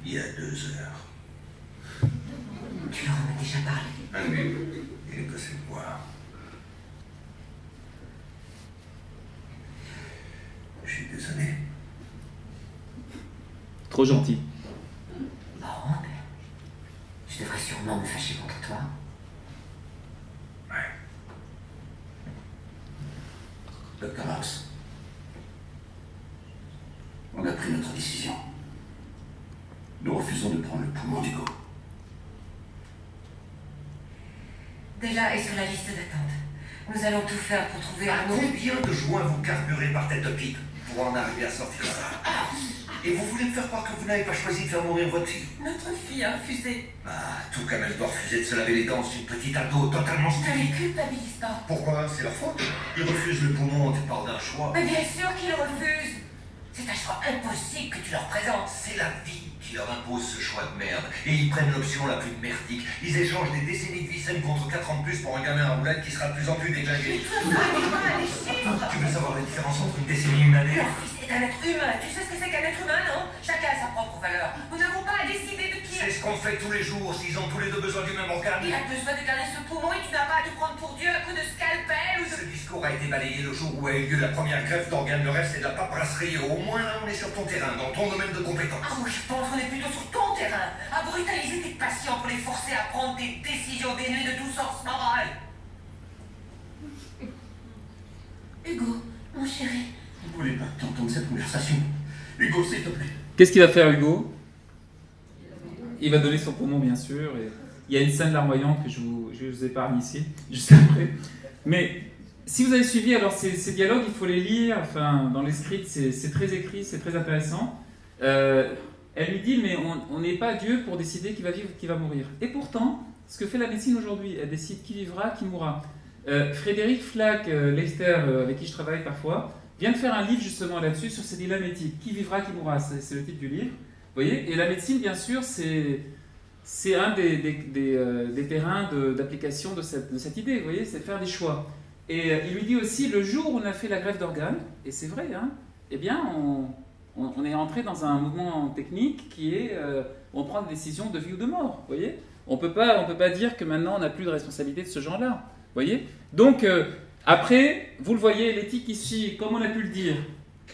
Il y a 2 heures. Tu leur en as déjà parlé. Ah oui, il est passé me voir. Je suis désolé. Trop gentil. Bon, je devrais sûrement me fâcher contre toi. Ouais. Dr. House, on a pris notre décision. Nous refusons de prendre le poumon d'Hugo. Della est sur la liste d'attente. Nous allons tout faire pour trouver un autre. Combien de joints vous carburez par tête de pipe pour en arriver à sortir ça? Et vous voulez me faire croire que vous n'avez pas choisi de faire mourir votre fille? Notre fille a refusé. Ah, tout comme elle doit refuser de se laver les dents, c'est une petite ado totalement Ne les stupide. culpabilise pas. Pourquoi? C'est leur faute. Ils refusent le poumon, tu parles d'un choix. Mais bien sûr qu'ils refusent. C'est un choix impossible que tu leur présentes. C'est la vie qui leur impose ce choix de merde. Et ils prennent l'option la plus merdique. Ils échangent des décennies de vie saine contre 4 ans de plus pour un gamin à roulette qui sera de plus en plus déglingué. Tu veux savoir la différence entre une décennie et une année? Leur fils est un être humain. Tu sais ce que c'est qu'un être humain, non? Chacun a sa propre valeur. Nous n'avons pas à décider de qui. C'est ce qu'on fait tous les jours, s'ils ont tous les deux besoin du même organe. Il a besoin de garder ce poumon et tu n'as pas à te prendre pour Dieu à coup de scalpel ou de... Ce discours a été balayé le jour où a eu lieu la première greffe d'organes. Le reste, c'est de la paperasserie. Au moins, là, on est sur ton terrain, dans ton domaine de compétence. Ah, moi, je pense qu'on est plutôt sur ton terrain. À brutaliser tes patients pour les forcer à prendre des décisions dénuées de tout sens moral. Hugo, mon chéri. Vous voulez pas t'entendre cette conversation? Hugo, s'il te plaît. Qu'est-ce qu'il va faire, Hugo? Il va donner son poumon, bien sûr. Et il y a une scène larmoyante que je vous épargne ici, juste après. Mais si vous avez suivi, alors ces dialogues, il faut les lire. Enfin, dans les scripts, c'est très écrit, c'est très intéressant. Elle lui dit, mais on n'est pas Dieu pour décider qui va vivre ou qui va mourir. Et pourtant, ce que fait la médecine aujourd'hui, elle décide qui vivra, qui mourra. Frédéric Flack, Lester, avec qui je travaille parfois, vient de faire un livre justement là-dessus, sur ces dilemmes éthiques. Qui vivra, qui mourra, c'est le titre du livre. Vous voyez? Et la médecine, bien sûr, c'est un des terrains d'application de cette idée, vous voyez, c'est faire des choix. Et il lui dit aussi, le jour où on a fait la greffe d'organes, et c'est vrai, hein, eh bien, on est entré dans un mouvement technique qui est, on prend des décisions de vie ou de mort, vous voyez. On peut pas dire que maintenant on n'a plus de responsabilité de ce genre-là, vous voyez. Donc, après, vous le voyez, l'éthique ici, comme on a pu le dire,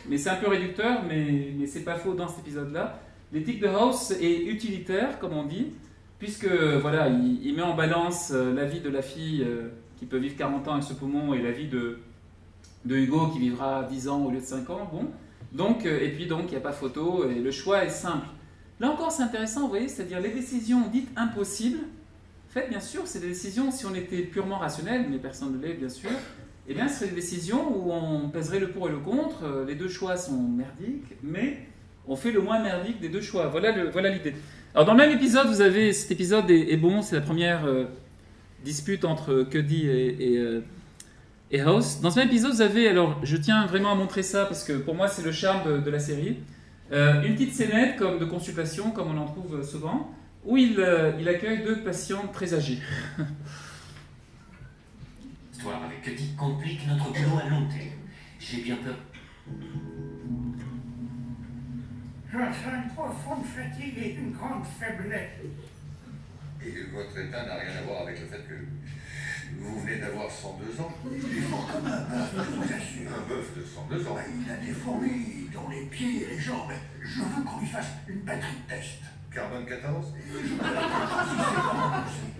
mais c'est un peu réducteur, mais c'est pas faux dans cet épisode-là. L'éthique de House est utilitaire, comme on dit, puisque voilà, il met en balance la vie de la fille qui peut vivre 40 ans avec ce poumon et la vie de Hugo qui vivra 10 ans au lieu de 5 ans. Bon. Donc, et puis donc, il n'y a pas photo et le choix est simple. Là encore, c'est intéressant, vous voyez, c'est-à-dire les décisions dites impossibles. En fait, bien sûr, c'est des décisions, si on était purement rationnel, mais personne ne l'est, bien sûr, eh bien, ce serait des décisions où on pèserait le pour et le contre. Les deux choix sont merdiques, mais on fait le moins merdique des deux choix. Voilà l'idée. Alors, dans le même épisode, vous avez, cet épisode est bon, c'est la première dispute entre Cuddy et House. Dans ce même épisode, vous avez, alors je tiens vraiment à montrer ça parce que pour moi c'est le charme de la série, une petite scénette comme de consultation, comme on en trouve souvent, où il accueille deux patients très âgés. L'histoire avec Cuddy complique notre boulot à long terme. J'ai bien peur. Je ressens une profonde fatigue et une grande faiblesse. Et votre état n'a rien à voir avec le fait que vous venez d'avoir 102 ans. Il est fort comme un bœuf, je vous assure. Un bœuf de 102 ans. Il a des fourmis dans les pieds et les jambes. Je veux qu'on lui fasse une batterie de test. Carbone 14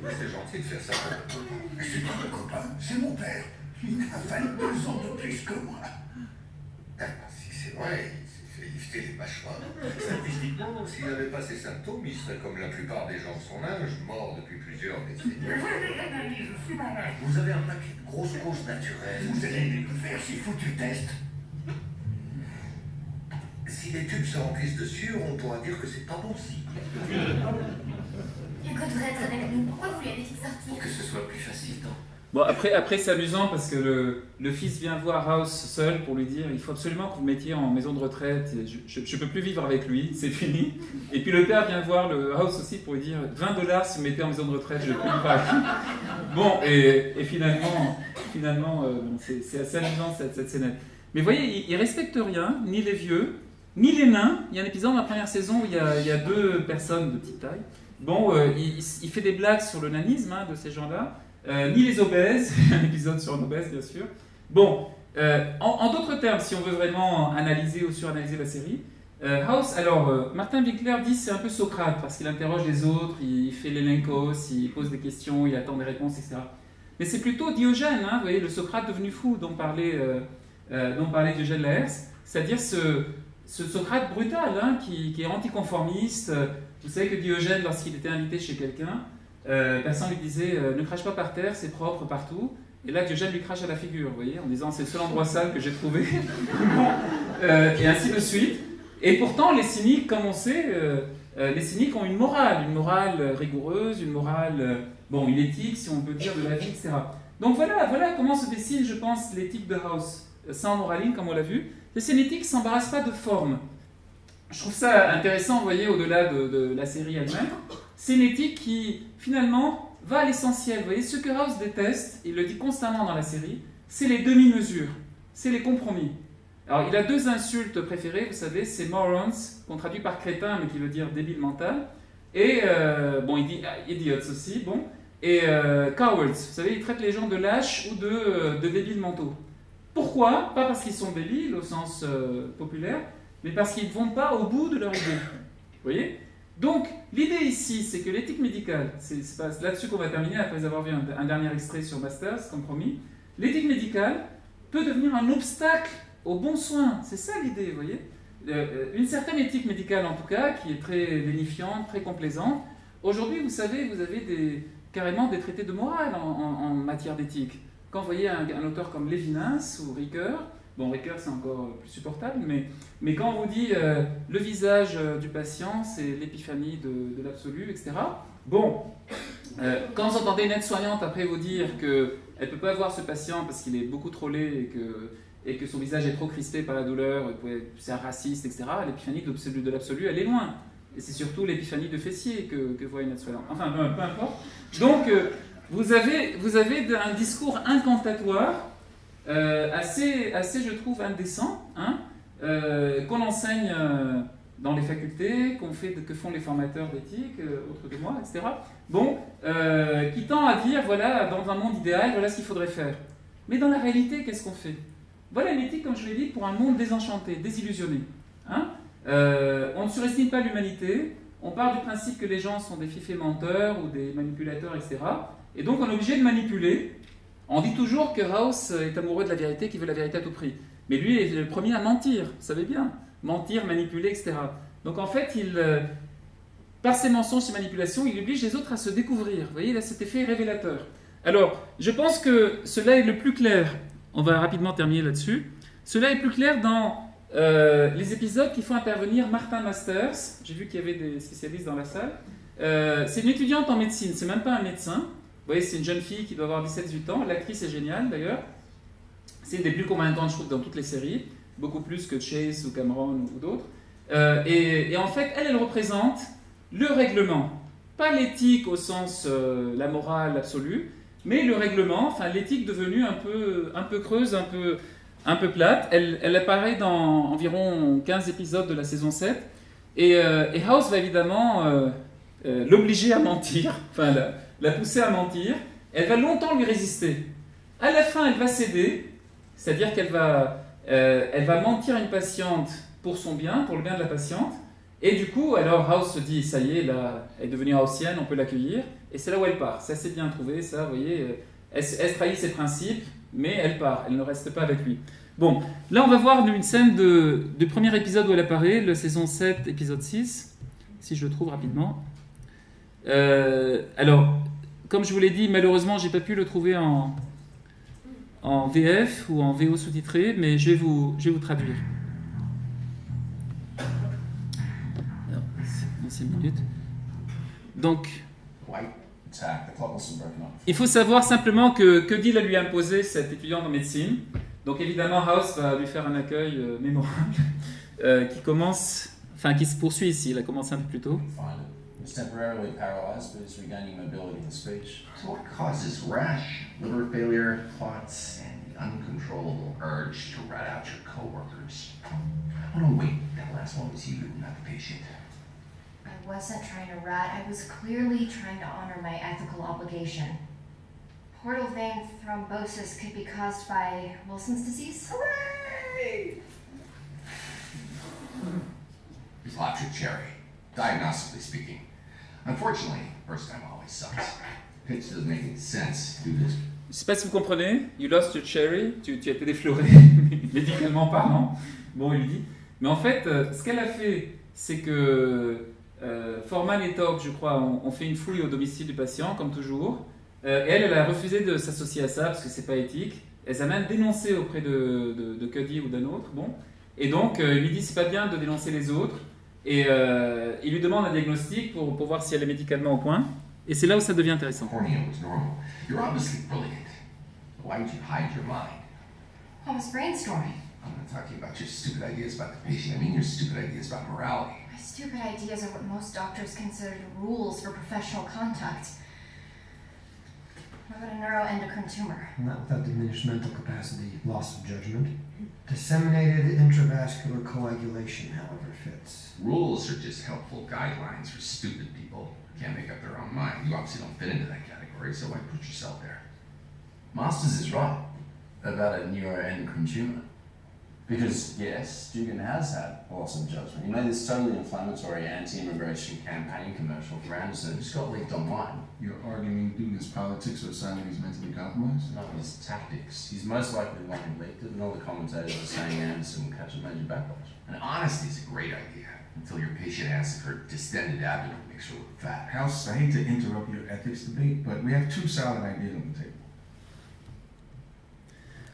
C'est gentil de faire ça. C'est pas mon copain, c'est mon père. Il a fallu 2 ans de plus que moi. Si c'est vrai, il s'est fait lifter les mâchoires. Statistiquement, s'il n'avait pas ces symptômes, il serait comme la plupart des gens de son âge, mort depuis plusieurs décennies. Je suis malade. Vous avez un paquet de grosses causes naturelles. Vous allez me faire ces foutus tests. Si les tubes se remplissent de sueur, on pourra dire que c'est pas bon signe. Hugo devrait être avec nous. Pourquoi vous lui avez dit de sortir? Pour que ce soit plus facile, non? Bon, après c'est amusant parce que le fils vient voir House seul pour lui dire il faut absolument que vous le mettiez en maison de retraite, je ne peux plus vivre avec lui, c'est fini. Et puis le père vient voir le House aussi pour lui dire $20 si vous me mettez en maison de retraite, je ne peux plus vivre avec lui. Bon, et finalement c'est assez amusant cette scénette. Mais vous voyez, il ne respecte rien, ni les vieux, ni les nains. Il y a un épisode dans la première saison où il y a deux personnes de petite taille. Bon, il fait des blagues sur le nanisme de ces gens-là. Ni les obèses, un épisode sur un obèse bien sûr. Bon, en d'autres termes, si on veut vraiment analyser ou suranalyser la série, House, alors Martin Winkler dit c'est un peu Socrate parce qu'il interroge les autres, il fait l'élenkos, il pose des questions, il attend des réponses, etc. Mais c'est plutôt Diogène, vous voyez, le Socrate devenu fou dont parlait Diogène Laërce, c'est-à-dire ce Socrate brutal qui est anticonformiste. Vous savez que Diogène, lorsqu'il était invité chez quelqu'un, personne lui disait ne crache pas par terre, c'est propre partout. Et là, Diogène lui crache à la figure, vous voyez, en disant c'est le seul endroit sale que j'ai trouvé. Et ainsi de suite. Et pourtant, les cyniques, comme on sait, les cyniques ont une morale rigoureuse, une morale, une éthique, si on peut dire, de la vie, etc. Donc voilà comment se dessine, je pense, l'éthique de House, sans moraline, comme on l'a vu. C'est une éthique qui ne s'embarrasse pas de forme. Je trouve ça intéressant, vous voyez, au-delà de la série elle-même. C'est une éthique qui, finalement, va à l'essentiel. Vous voyez, ce que House déteste, il le dit constamment dans la série, c'est les demi-mesures, c'est les compromis. Alors, il a deux insultes préférées, vous savez, c'est morons, qu'on traduit par crétin, mais qui veut dire débile mental, et, il dit idiots aussi, et cowards. Vous savez, il traite les gens de lâches ou de débiles mentaux. Pourquoi? Pas parce qu'ils sont débiles, au sens populaire, mais parce qu'ils ne vont pas au bout de leur idée. Vous voyez? Donc, l'idée ici, c'est que l'éthique médicale, c'est là-dessus qu'on va terminer après avoir vu un dernier extrait sur Masters, comme promis, l'éthique médicale peut devenir un obstacle aux bons soins. C'est ça l'idée, vous voyez. Une certaine éthique médicale, en tout cas, qui est très lénifiante, très complaisante. Aujourd'hui, vous savez, vous avez carrément des traités de morale en matière d'éthique. Quand vous voyez un auteur comme Lévinas ou Ricoeur, Ricoeur c'est encore plus supportable, mais quand on vous dit le visage du patient, c'est l'épiphanie de l'absolu, etc. Quand vous entendez une aide-soignante après vous dire qu'elle ne peut pas voir ce patient parce qu'il est beaucoup trop laid et que son visage est trop crispé par la douleur, c'est un raciste, etc., l'épiphanie de l'absolu, elle est loin. Et c'est surtout l'épiphanie de fessier que voit Inat Solano. Enfin, peu importe. Donc, vous avez un discours incantatoire, assez, je trouve, indécent, hein, qu'on enseigne dans les facultés, que font les formateurs d'éthique, autres de moi, etc. Bon, qui tend à dire, voilà, dans un monde idéal, voilà ce qu'il faudrait faire. Mais dans la réalité, qu'est-ce qu'on fait? Voilà une éthique, comme je l'ai dit, pour un monde désenchanté, désillusionné. Hein, on ne surestime pas l'humanité, on part du principe que les gens sont des fiefs menteurs ou des manipulateurs, etc. Et donc on est obligé de manipuler. On dit toujours que House est amoureux de la vérité, qu'il veut la vérité à tout prix. Mais lui est le premier à mentir, vous savez bien. Mentir, manipuler, etc. Donc en fait, par ses mensonges, ses manipulations, il oblige les autres à se découvrir. Vous voyez, il a cet effet révélateur. Alors, je pense que cela est le plus clair. On va rapidement terminer là-dessus. Cela est plus clair dans les épisodes qui font intervenir Martha Masters. J'ai vu qu'il y avait des spécialistes dans la salle. C'est une étudiante en médecine, c'est même pas un médecin. Vous voyez, c'est une jeune fille qui doit avoir 17-18 ans. L'actrice est géniale d'ailleurs. C'est une des plus convaincantes, je trouve, dans toutes les séries. Beaucoup plus que Chase ou Cameron ou d'autres. Et en fait, elle représente le règlement. Pas l'éthique au sens la morale absolue, mais le règlement, enfin l'éthique devenue un peu creuse, un peu plate. Elle apparaît dans environ 15 épisodes de la saison 7. Et House va évidemment l'obliger à mentir, enfin la pousser à mentir. Elle va longtemps lui résister. À la fin, elle va céder, c'est-à-dire qu'elle va mentir à une patiente pour son bien, pour le bien de la patiente. Et du coup, alors House se dit, ça y est, là, elle est devenue haussienne, on peut l'accueillir. Et c'est là où elle part. C'est assez bien trouvé, ça, vous voyez. Elle trahit ses principes, mais elle part. Elle ne reste pas avec lui. Bon, là, on va voir une scène du premier épisode où elle apparaît, la saison 7, épisode 6, si je le trouve rapidement. Alors, comme je vous l'ai dit, malheureusement, j'ai pas pu le trouver en VF ou en VO sous-titré, mais je vais vous traduire. Alors, dans 5 minutes. Donc, il faut savoir simplement que Deal a lui imposé cette étudiante en médecine. Donc évidemment, House va lui faire un accueil mémorable qui se poursuit ici. Il a commencé un peu plus tôt. He's temporarily paralyzed, but is regaining mobility and speech. So what causes rash, liver failure, clots, and the uncontrollable urge to rat out your coworkers? Oh no, wait, that last one was you, not the patient. I wasn't trying to rat. I was clearly trying to honor my ethical obligation. Portal vein thrombosis could be caused by Wilson's disease. Hooray! Lobster cherry, diagnostically speaking. Unfortunately, first time always sucks. Pitch doesn't make any sense. Do this. Je ne sais pas si vous comprenez. You lost your cherry. Tu as été défloré, médicalement parlant. Bon, il dit. Mais en fait, ce qu'elle a fait, c'est que Foreman et Todd, je crois, ont fait une fouille au domicile du patient, comme toujours. Et elle a refusé de s'associer à ça parce que c'est pas éthique. Elle a même dénoncé auprès de Cuddy ou d'un autre. Bon. Et donc, il lui dit c'est pas bien de dénoncer les autres. Et il lui demande un diagnostic pour voir si elle est médicalement au point. Et c'est là où ça devient intéressant. You're obviously brilliant. Why would you hide your mind? I was brainstorming. I'm not talking about your stupid ideas about the patient. I mean your stupid ideas about morality. My stupid ideas are what most doctors consider rules for professional conduct. What about a neuroendocrine tumor? Not without diminished mental capacity, loss of judgment. Disseminated intravascular coagulation, however, fits. Rules are just helpful guidelines for stupid people who can't make up their own mind. You obviously don't fit into that category, so why put yourself there? Masters is right about a neuroendocrine tumor. Because, yes, Dugan has had loss of judgment. He made this totally inflammatory anti-immigration campaign commercial for Anderson. It just got leaked online. You're arguing Dugan's politics are signing he's mentally compromised? No, his tactics. He's most likely the one who leaked it, and all the commentators are saying Anderson will catch a major backlash. And honesty is a great idea, until your patient asks for distended abdomen makes her look fat. House, I hate to interrupt your ethics debate, but we have two solid ideas on the table.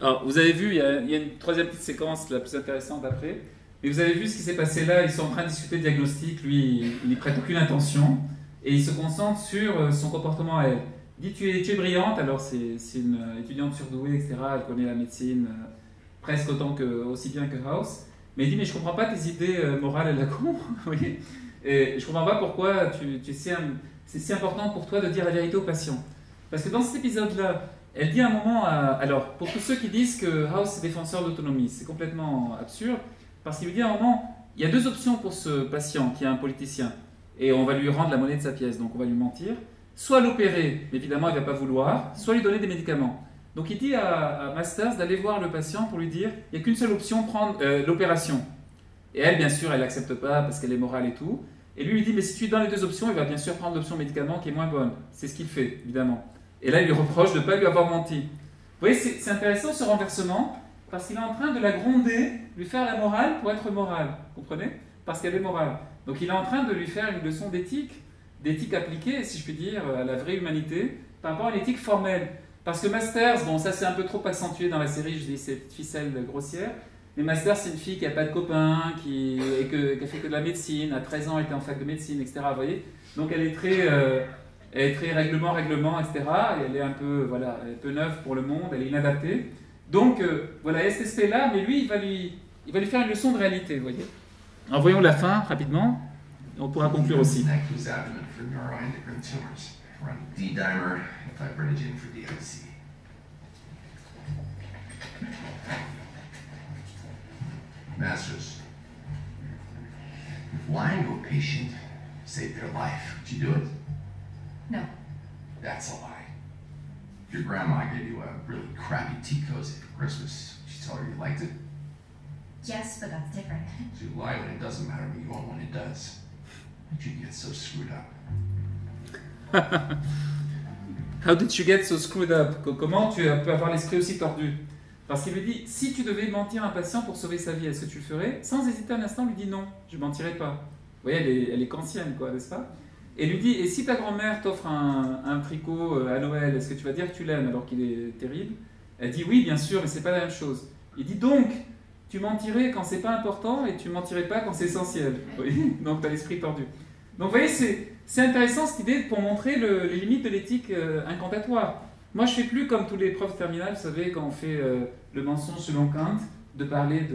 Alors, vous avez vu, il y a une troisième petite séquence la plus intéressante après. Et vous avez vu ce qui s'est passé là. Ils sont en train de discuter de diagnostic. Lui, il n'y prête aucune attention. Et il se concentre sur son comportement à elle. Il dit tu es brillante. Alors, c'est une étudiante surdouée, etc. Elle connaît la médecine. presque aussi bien que House. Mais il dit, mais je comprends pas tes idées morales à la con. Oui. Et je comprends pas pourquoi c'est si important pour toi de dire la vérité aux patients. Parce que dans cet épisode-là, elle dit à un moment, alors pour tous ceux qui disent que House est défenseur d'autonomie, c'est complètement absurde, parce qu'il lui dit à un moment, il y a deux options pour ce patient qui est un politicien, et on va lui rendre la monnaie de sa pièce, donc on va lui mentir, soit l'opérer, mais évidemment il ne va pas vouloir, soit lui donner des médicaments. Donc il dit à Masters d'aller voir le patient pour lui dire, il n'y a qu'une seule option, prendre l'opération. Et elle, bien sûr, elle n'accepte pas parce qu'elle est morale et tout. Et lui dit, mais si tu lui donnes les deux options, il va bien sûr prendre l'option médicament qui est moins bonne. C'est ce qu'il fait, évidemment. Et là, il lui reproche de ne pas lui avoir menti. Vous voyez, c'est intéressant ce renversement, parce qu'il est en train de la gronder, lui faire la morale pour être morale. Vous comprenez? Parce qu'elle est morale. Donc il est en train de lui faire une leçon d'éthique appliquée, si je puis dire, à la vraie humanité, par rapport à l'éthique formelle. Parce que Masters, bon, ça c'est un peu trop accentué dans la série, je dis cette ficelle grossière, mais Masters, c'est une fille qui n'a pas de copains, qui a fait que de la médecine, à 13 ans, elle était en fac de médecine, etc. Vous voyez? Donc elle est très règlement, etc. Et elle est un peu neuve pour le monde, elle est inadaptée. Donc voilà, il y a cet aspect-là, mais lui, il va lui faire une leçon de réalité, vous voyez? Alors voyons la fin, rapidement, et on pourra conclure aussi. D-dimer, fibrinogen for DIC. Masters, if lying to a patient saved their life, would you do it? No. That's a lie. If your grandma gave you a really crappy tea cozy for Christmas, did you tell her you liked it? Yes, but that's different. So you lie when it doesn't matter, but you won't when it does. How'd you get so screwed up? How did you get so screwed up? Comment tu peux avoir l'esprit aussi tordu? Parce qu'il lui dit, si tu devais mentir à un patient pour sauver sa vie, est-ce que tu le ferais? Sans hésiter un instant, il lui dit non, je ne mentirais pas. Vous voyez, elle est kantienne, quoi, n'est-ce pas? Et lui dit, et si ta grand-mère t'offre un tricot à Noël, est-ce que tu vas dire que tu l'aimes alors qu'il est terrible? Elle dit oui, bien sûr, mais c'est pas la même chose. Il dit donc, tu mentirais quand c'est pas important et tu mentirais pas quand c'est essentiel. Vous voyez? Donc tu as l'esprit tordu. Donc vous voyez, c'est intéressant cette idée pour montrer les limites de l'éthique incantatoire. Moi, je ne fais plus comme tous les profs terminales, vous savez, quand on fait le mensonge selon Kant, de parler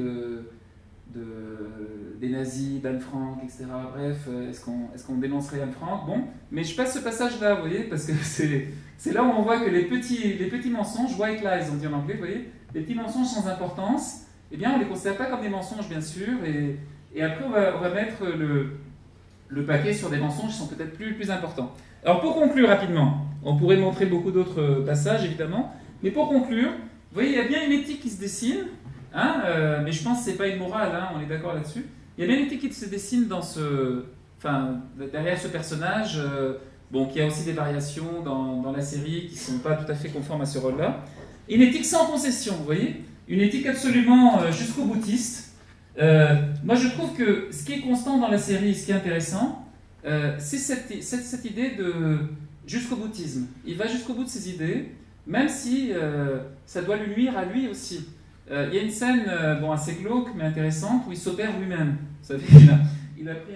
des nazis, d'Anne Frank, etc. Bref, est-ce qu'on dénoncerait Anne Frank? Bon, mais je passe ce passage-là, vous voyez, parce que c'est là où on voit que les petits mensonges, white lies, on dit en anglais, vous voyez, les petits mensonges sans importance, eh bien, on ne les considère pas comme des mensonges, bien sûr, et après, on va mettre le paquet sur des mensonges qui sont peut-être plus importants. Alors, pour conclure rapidement, on pourrait montrer beaucoup d'autres passages, évidemment, mais pour conclure, vous voyez, il y a bien une éthique qui se dessine, hein, mais je pense que ce n'est pas une morale, hein, on est d'accord là-dessus. Il y a bien une éthique qui se dessine derrière ce personnage, qui a aussi des variations dans la série qui ne sont pas tout à fait conformes à ce rôle-là. Une éthique sans concession, vous voyez, une éthique absolument jusqu'au boutiste. Moi, je trouve que ce qui est constant dans la série, ce qui est intéressant, c'est cette idée de jusqu'au boutisme. Il va jusqu'au bout de ses idées, même si ça doit lui nuire à lui aussi. Il y a une scène assez glauque, mais intéressante, où il s'opère lui-même. Vous savez, il a pris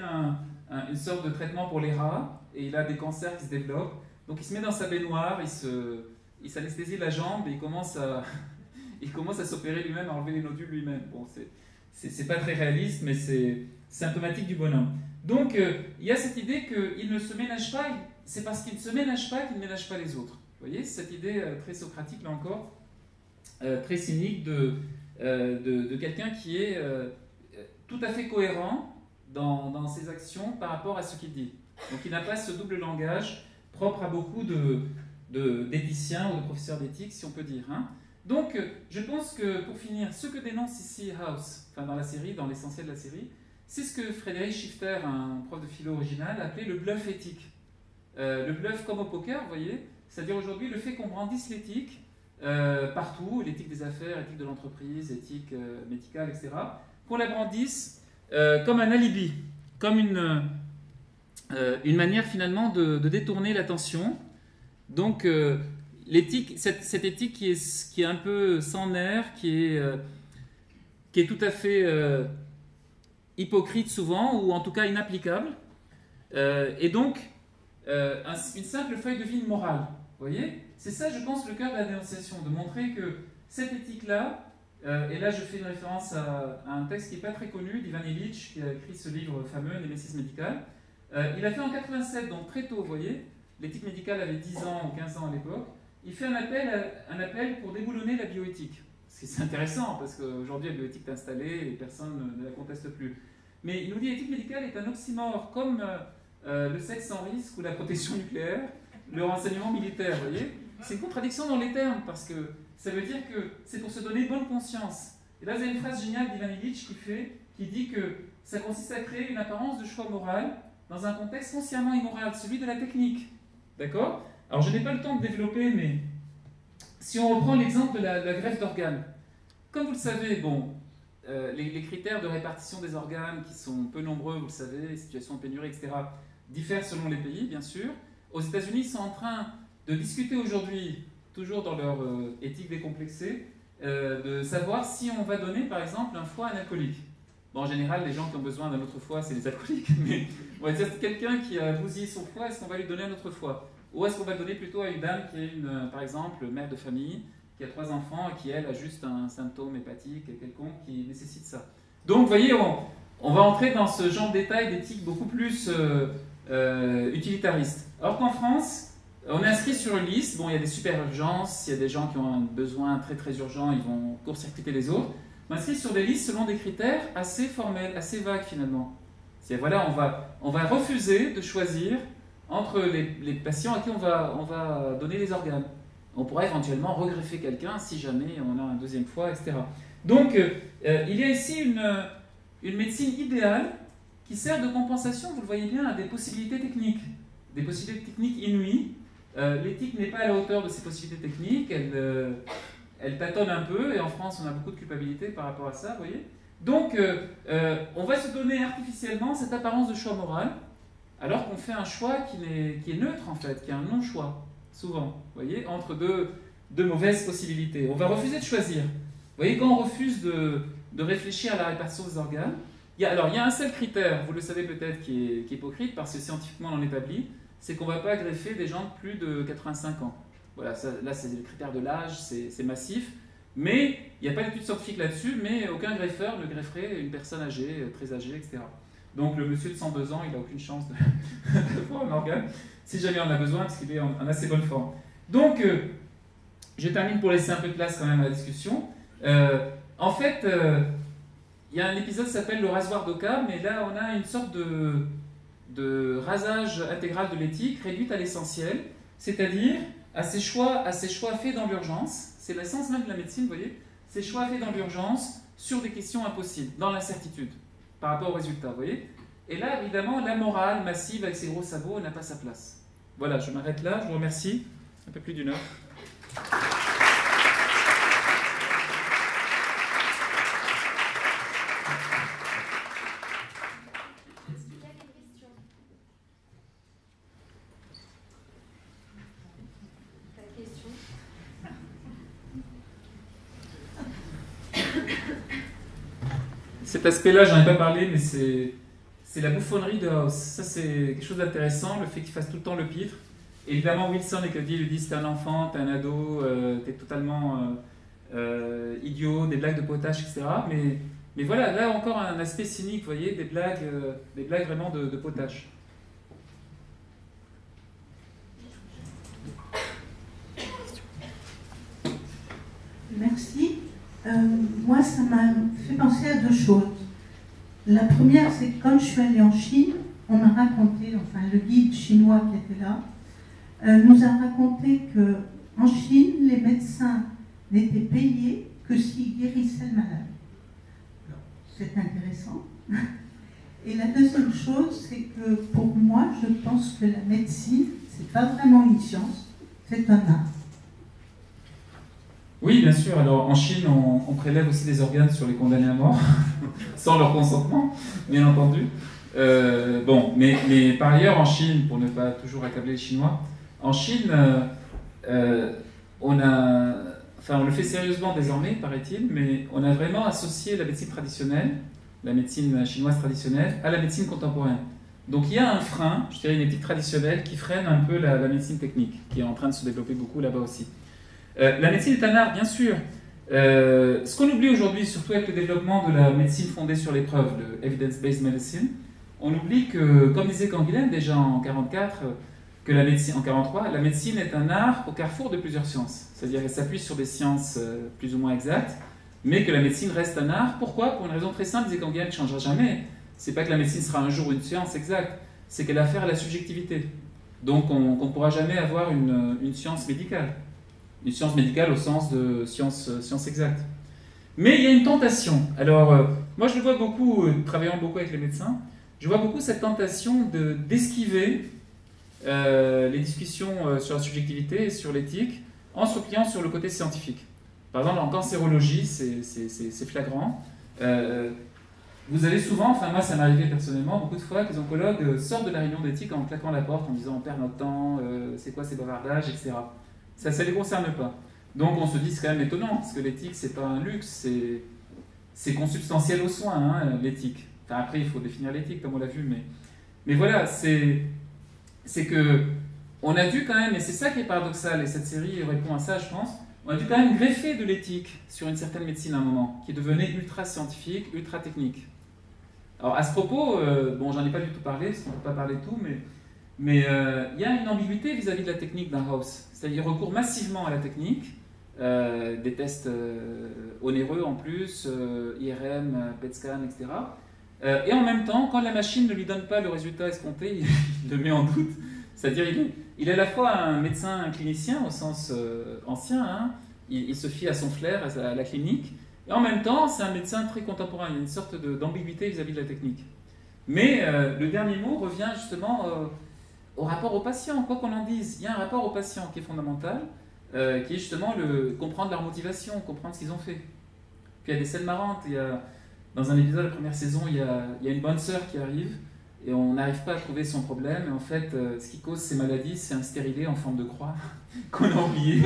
une sorte de traitement pour les rats, et il a des cancers qui se développent. Donc il se met dans sa baignoire, il s'anesthésie la jambe, et il commence à s'opérer lui-même, à enlever les nodules lui-même. Bon, c'est pas très réaliste, mais c'est symptomatique du bonhomme. Donc, il y a cette idée qu'il ne se ménage pas, c'est parce qu'il ne se ménage pas qu'il ne ménage pas les autres. Vous voyez, cette idée très socratique, là encore, très cynique de quelqu'un qui est tout à fait cohérent dans ses actions par rapport à ce qu'il dit. Donc, il n'a pas ce double langage propre à beaucoup d'éthiciens ou de professeurs d'éthique, si on peut dire. Hein. Donc, je pense que, pour finir, ce que dénonce ici House, dans la série, dans l'essentiel de la série, c'est ce que Frédéric Schifter, un prof de philo original, appelait le bluff éthique. Le bluff comme au poker, vous voyez, c'est-à-dire aujourd'hui le fait qu'on brandisse l'éthique partout, l'éthique des affaires, l'éthique de l'entreprise, l'éthique médicale, etc., qu'on la brandisse comme un alibi, comme une manière finalement de détourner l'attention. Donc, l'éthique, cette éthique qui est un peu sans nerfs, qui est tout à fait hypocrite souvent, ou en tout cas inapplicable, et donc une simple feuille de vie morale. Vous voyez, c'est ça, je pense, le cœur de la dénonciation, de montrer que cette éthique-là, Et là, je fais une référence à un texte qui n'est pas très connu, d'Ivan Illich, qui a écrit ce livre fameux, Némésis médicale. Il a fait en 87, donc très tôt, vous voyez. L'éthique médicale avait 10 ans ou 15 ans à l'époque. Il fait un appel pour déboulonner la bioéthique. C'est intéressant, parce qu'aujourd'hui, la bioéthique est installée et personne ne la conteste plus. Mais il nous dit l'éthique médicale est un oxymore, comme le sexe sans risque ou la protection nucléaire, le renseignement militaire, vous voyez. C'est une contradiction dans les termes, parce que ça veut dire que c'est pour se donner bonne conscience. Et là, vous avez une phrase géniale d'Ivan Illich qui dit que ça consiste à créer une apparence de choix moral dans un contexte foncièrement immoral, celui de la technique. D'accord? Alors, je n'ai pas le temps de développer, mais si on reprend l'exemple de la greffe d'organes, comme vous le savez, bon, les critères de répartition des organes, qui sont peu nombreux, vous le savez, situation de pénurie, etc., diffèrent selon les pays, bien sûr. Aux États-Unis, ils sont en train de discuter aujourd'hui, toujours dans leur éthique décomplexée, de savoir si on va donner, par exemple, un foie à un alcoolique. Bon, en général, les gens qui ont besoin d'un autre foie, c'est les alcooliques, mais on va dire que quelqu'un qui a bousillé son foie, est-ce qu'on va lui donner un autre foie? Ou est-ce qu'on va le donner plutôt à une dame qui est, par exemple, mère de famille, qui a 3 enfants et qui, elle, a juste un symptôme hépatique quelconque qui nécessite ça. Donc, vous voyez, on va entrer dans ce genre de détails d'éthique beaucoup plus utilitariste. Alors qu'en France, on est inscrit sur une liste. Bon, il y a des super urgences, il y a des gens qui ont un besoin très très urgent, ils vont court-circuiter les autres. On est inscrit sur des listes selon des critères assez formels, assez vagues finalement. C'est voilà, on va refuser de choisir entre les patients à qui on va donner les organes. On pourrait éventuellement regreffer quelqu'un si jamais on a un deuxième foie, etc. Donc, il y a ici une médecine idéale qui sert de compensation, vous le voyez bien, à des possibilités techniques inouïes. L'éthique n'est pas à la hauteur de ces possibilités techniques, elle tâtonne un peu, et en France, on a beaucoup de culpabilité par rapport à ça, vous voyez. Donc, on va se donner artificiellement cette apparence de choix moral, alors qu'on fait un choix qui est neutre, en fait, qui est un non-choix, souvent, vous voyez, entre deux mauvaises possibilités. On va refuser de choisir. Vous voyez, quand on refuse de réfléchir à la répartition des organes, il y a un seul critère, vous le savez peut-être, qui est hypocrite, parce que scientifiquement on l'établit, c'est qu'on ne va pas greffer des gens de plus de 85 ans. Voilà, ça, là c'est le critère de l'âge, c'est massif, mais il n'y a pas d'études scientifiques là-dessus, mais aucun greffeur ne grefferait une personne âgée, très âgée, etc. Donc le monsieur de 102 ans, il n'a aucune chance d'avoir un organe, si jamais on en a besoin, parce qu'il est en assez bonne forme. Donc, je termine pour laisser un peu de place quand même à la discussion. En fait, il y a un épisode qui s'appelle le rasoir d'Occam, mais là on a une sorte de rasage intégral de l'éthique réduite à l'essentiel, c'est-à-dire à ces choix faits dans l'urgence. C'est l'essence même de la médecine, vous voyez, ces choix faits dans l'urgence sur des questions impossibles, dans l'incertitude, par rapport aux résultats, vous voyez. Et là, évidemment, la morale massive avec ses gros sabots n'a pas sa place. Voilà, je m'arrête là, je vous remercie. Un peu plus d'1 heure. Cet aspect-là, j'en ai pas parlé, mais c'est la bouffonnerie de House. Ça, c'est quelque chose d'intéressant, le fait qu'il fasse tout le temps le pitre. Et évidemment, Wilson et Cody lui disent t'es un enfant, t'es un ado, t'es totalement idiot, des blagues de potache, etc. Mais voilà, là encore un aspect cynique, vous voyez, des blagues vraiment de potache. Merci. Moi, ça m'a fait penser à 2 choses. La première, c'est que quand je suis allée en Chine, on m'a raconté, enfin le guide chinois qui était là, nous a raconté qu'en Chine, les médecins n'étaient payés que s'ils guérissaient le malade. C'est intéressant. Et la deuxième chose, c'est que pour moi, je pense que la médecine, c'est pas vraiment une science, c'est un art. Oui, bien sûr. Alors, en Chine, on prélève aussi des organes sur les condamnés à mort, sans leur consentement, bien entendu. Bon, mais par ailleurs, en Chine, pour ne pas toujours accabler les Chinois, en Chine, on le fait sérieusement désormais, paraît-il, mais on a vraiment associé la médecine traditionnelle, la médecine chinoise traditionnelle, à la médecine contemporaine. Donc il y a un frein, je dirais une éthique traditionnelle, qui freine un peu la médecine technique, qui est en train de se développer beaucoup là-bas aussi. La médecine est un art, bien sûr, Ce qu'on oublie aujourd'hui, surtout avec le développement de la médecine fondée sur les preuves, le evidence-based medicine, on oublie que, comme disait Canguilhem déjà en 1944, que la médecine, en 1943, la médecine est un art au carrefour de plusieurs sciences. C'est-à-dire qu'elle s'appuie sur des sciences plus ou moins exactes, mais que la médecine reste un art. Pourquoi? Pour une raison très simple, disait Canguilhem, qui ne changera jamais. C'est pas que la médecine sera un jour une science exacte, c'est qu'elle a affaire à la subjectivité. Donc on ne pourra jamais avoir une science médicale. Une science médicale au sens de science exacte. Mais il y a une tentation. Alors, moi je le vois beaucoup, travaillant beaucoup avec les médecins, je vois beaucoup cette tentation d'esquiver les discussions sur la subjectivité et sur l'éthique en se repliant sur le côté scientifique. Par exemple, en cancérologie, c'est flagrant. Vous avez souvent, enfin moi ça m'est arrivé personnellement, beaucoup de fois que les oncologues sortent de la réunion d'éthique en claquant la porte, en disant on perd notre temps, c'est quoi ces bavardages, etc. Ça ne les concerne pas. Donc on se dit c'est quand même étonnant, parce que l'éthique c'est pas un luxe, c'est consubstantiel aux soins, hein, l'éthique. Enfin après il faut définir l'éthique comme on l'a vu, mais voilà, c'est que on a dû quand même, et c'est ça qui est paradoxal, et cette série répond à ça je pense, on a dû quand même greffer de l'éthique sur une certaine médecine à un moment, qui devenait ultra scientifique, ultra technique. Alors à ce propos, bon j'en ai pas du tout parlé, parce qu'on ne peut pas parler de tout, mais il y a une ambiguïté vis-à-vis de la technique d'un house. C'est-à-dire qu'il recourt massivement à la technique, des tests onéreux en plus, IRM, PET scan, etc. Et en même temps, quand la machine ne lui donne pas le résultat escompté, il le met en doute. C'est-à-dire il est à la fois un médecin, un clinicien au sens ancien, hein, il se fie à son flair, à la clinique, et en même temps c'est un médecin très contemporain, il y a une sorte d'ambiguïté vis-à-vis de la technique. Mais le dernier mot revient justement au rapport au patient, quoi qu'on en dise. Il y a un rapport au patient qui est fondamental, qui est justement comprendre leur motivation, comprendre ce qu'ils ont fait. Puis il y a des scènes marrantes, dans un épisode de la première saison, il y a une bonne sœur qui arrive, et on n'arrive pas à trouver son problème, et en fait, ce qui cause ces maladies, c'est un stérilet en forme de croix, qu'on a oublié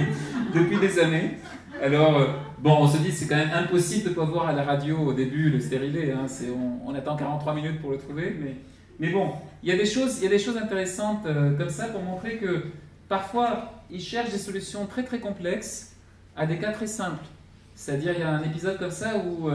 depuis des années. Alors, bon, on se dit, c'est quand même impossible de ne pas voir à la radio au début le stérilet, hein, on attend 43 minutes pour le trouver, mais bon, il y a des choses intéressantes comme ça pour montrer que parfois, ils cherchent des solutions très très complexes à des cas très simples. C'est-à-dire, il y a un épisode comme ça où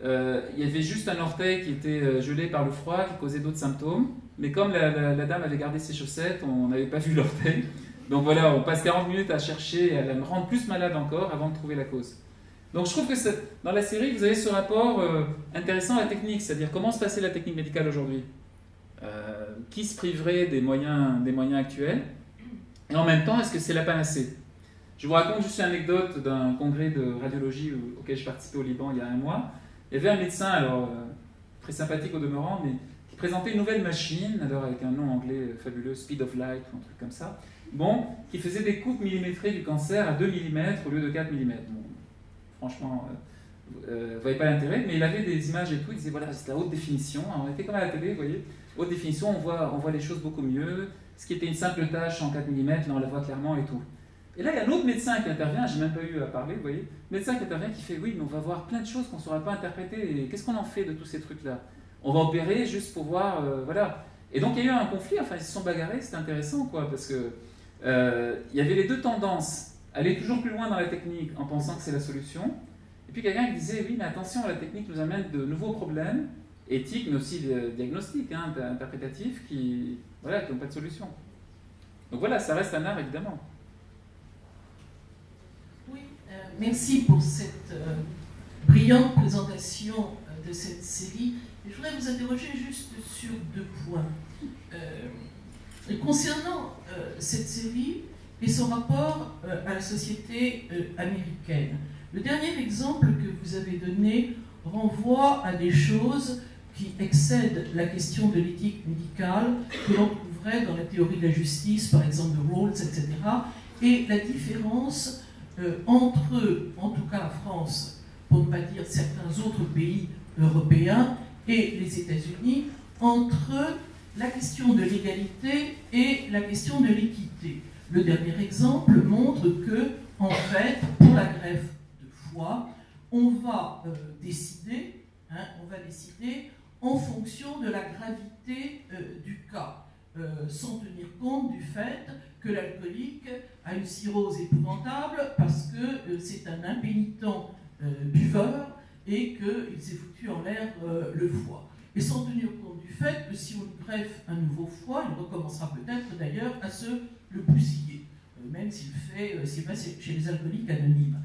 il y avait juste un orteil qui était gelé par le froid, qui causait d'autres symptômes, mais comme la dame avait gardé ses chaussettes, on n'avait pas vu l'orteil. Donc voilà, on passe 40 minutes à chercher, et à la rendre plus malade encore avant de trouver la cause. Donc je trouve que dans la série, vous avez ce rapport intéressant à la technique, c'est-à-dire comment se passait la technique médicale aujourd'hui. Qui se priverait des moyens actuels, et en même temps, est-ce que c'est la panacée? Je vous raconte juste une anecdote d'un congrès de radiologie auquel j'ai participé au Liban il y a un mois. Il y avait un médecin, alors très sympathique au demeurant, mais qui présentait une nouvelle machine, alors avec un nom anglais fabuleux, Speed of Light ou un truc comme ça, bon, qui faisait des coupes millimétrées du cancer à 2 mm au lieu de 4 mm. Bon, franchement, vous ne voyez pas l'intérêt, mais il avait des images et tout, il disait voilà, c'est la haute définition. Alors, on était comme à la télé, vous voyez, haute définition, on voit les choses beaucoup mieux. Ce qui était une simple tâche en 4 mm, là on la voit clairement et tout. Et là, il y a un autre médecin qui intervient, j'ai même pas eu à parler, vous voyez, médecin qui intervient qui fait oui, mais on va voir plein de choses qu'on ne saura pas interpréter, et qu'est-ce qu'on en fait de tous ces trucs-là? On va opérer juste pour voir, voilà. Et donc il y a eu un conflit, enfin ils se sont bagarrés, c'était intéressant, quoi, parce que il y avait les deux tendances, aller toujours plus loin dans la technique en pensant que c'est la solution, et puis quelqu'un qui disait oui, mais attention, la technique nous amène de nouveaux problèmes, éthiques, mais aussi diagnostiques, hein, interprétatifs, qui n'ont pas de solution. Donc voilà, ça reste un art, évidemment. Oui, merci pour cette brillante présentation de cette série. Je voudrais vous interroger juste sur 2 points. Concernant cette série et son rapport à la société américaine. Le dernier exemple que vous avez donné renvoie à des choses qui excèdent la question de l'éthique médicale, que l'on trouverait dans la théorie de la justice, par exemple de Rawls, etc., et la différence entre, en tout cas la France, pour ne pas dire certains autres pays européens et les États-Unis, entre la question de l'égalité et la question de l'équité. Le dernier exemple montre que, en fait, pour la greffe de foie, on va décider en fonction de la gravité du cas. sans tenir compte du fait que l'alcoolique a une cirrhose épouvantable parce que c'est un impénitent buveur et qu'il s'est foutu en l'air le foie. Et sans tenir compte du fait que si on lui greffe un nouveau foie, il recommencera peut-être d'ailleurs à se le bousiller, même s'il va chez les alcooliques anonymes.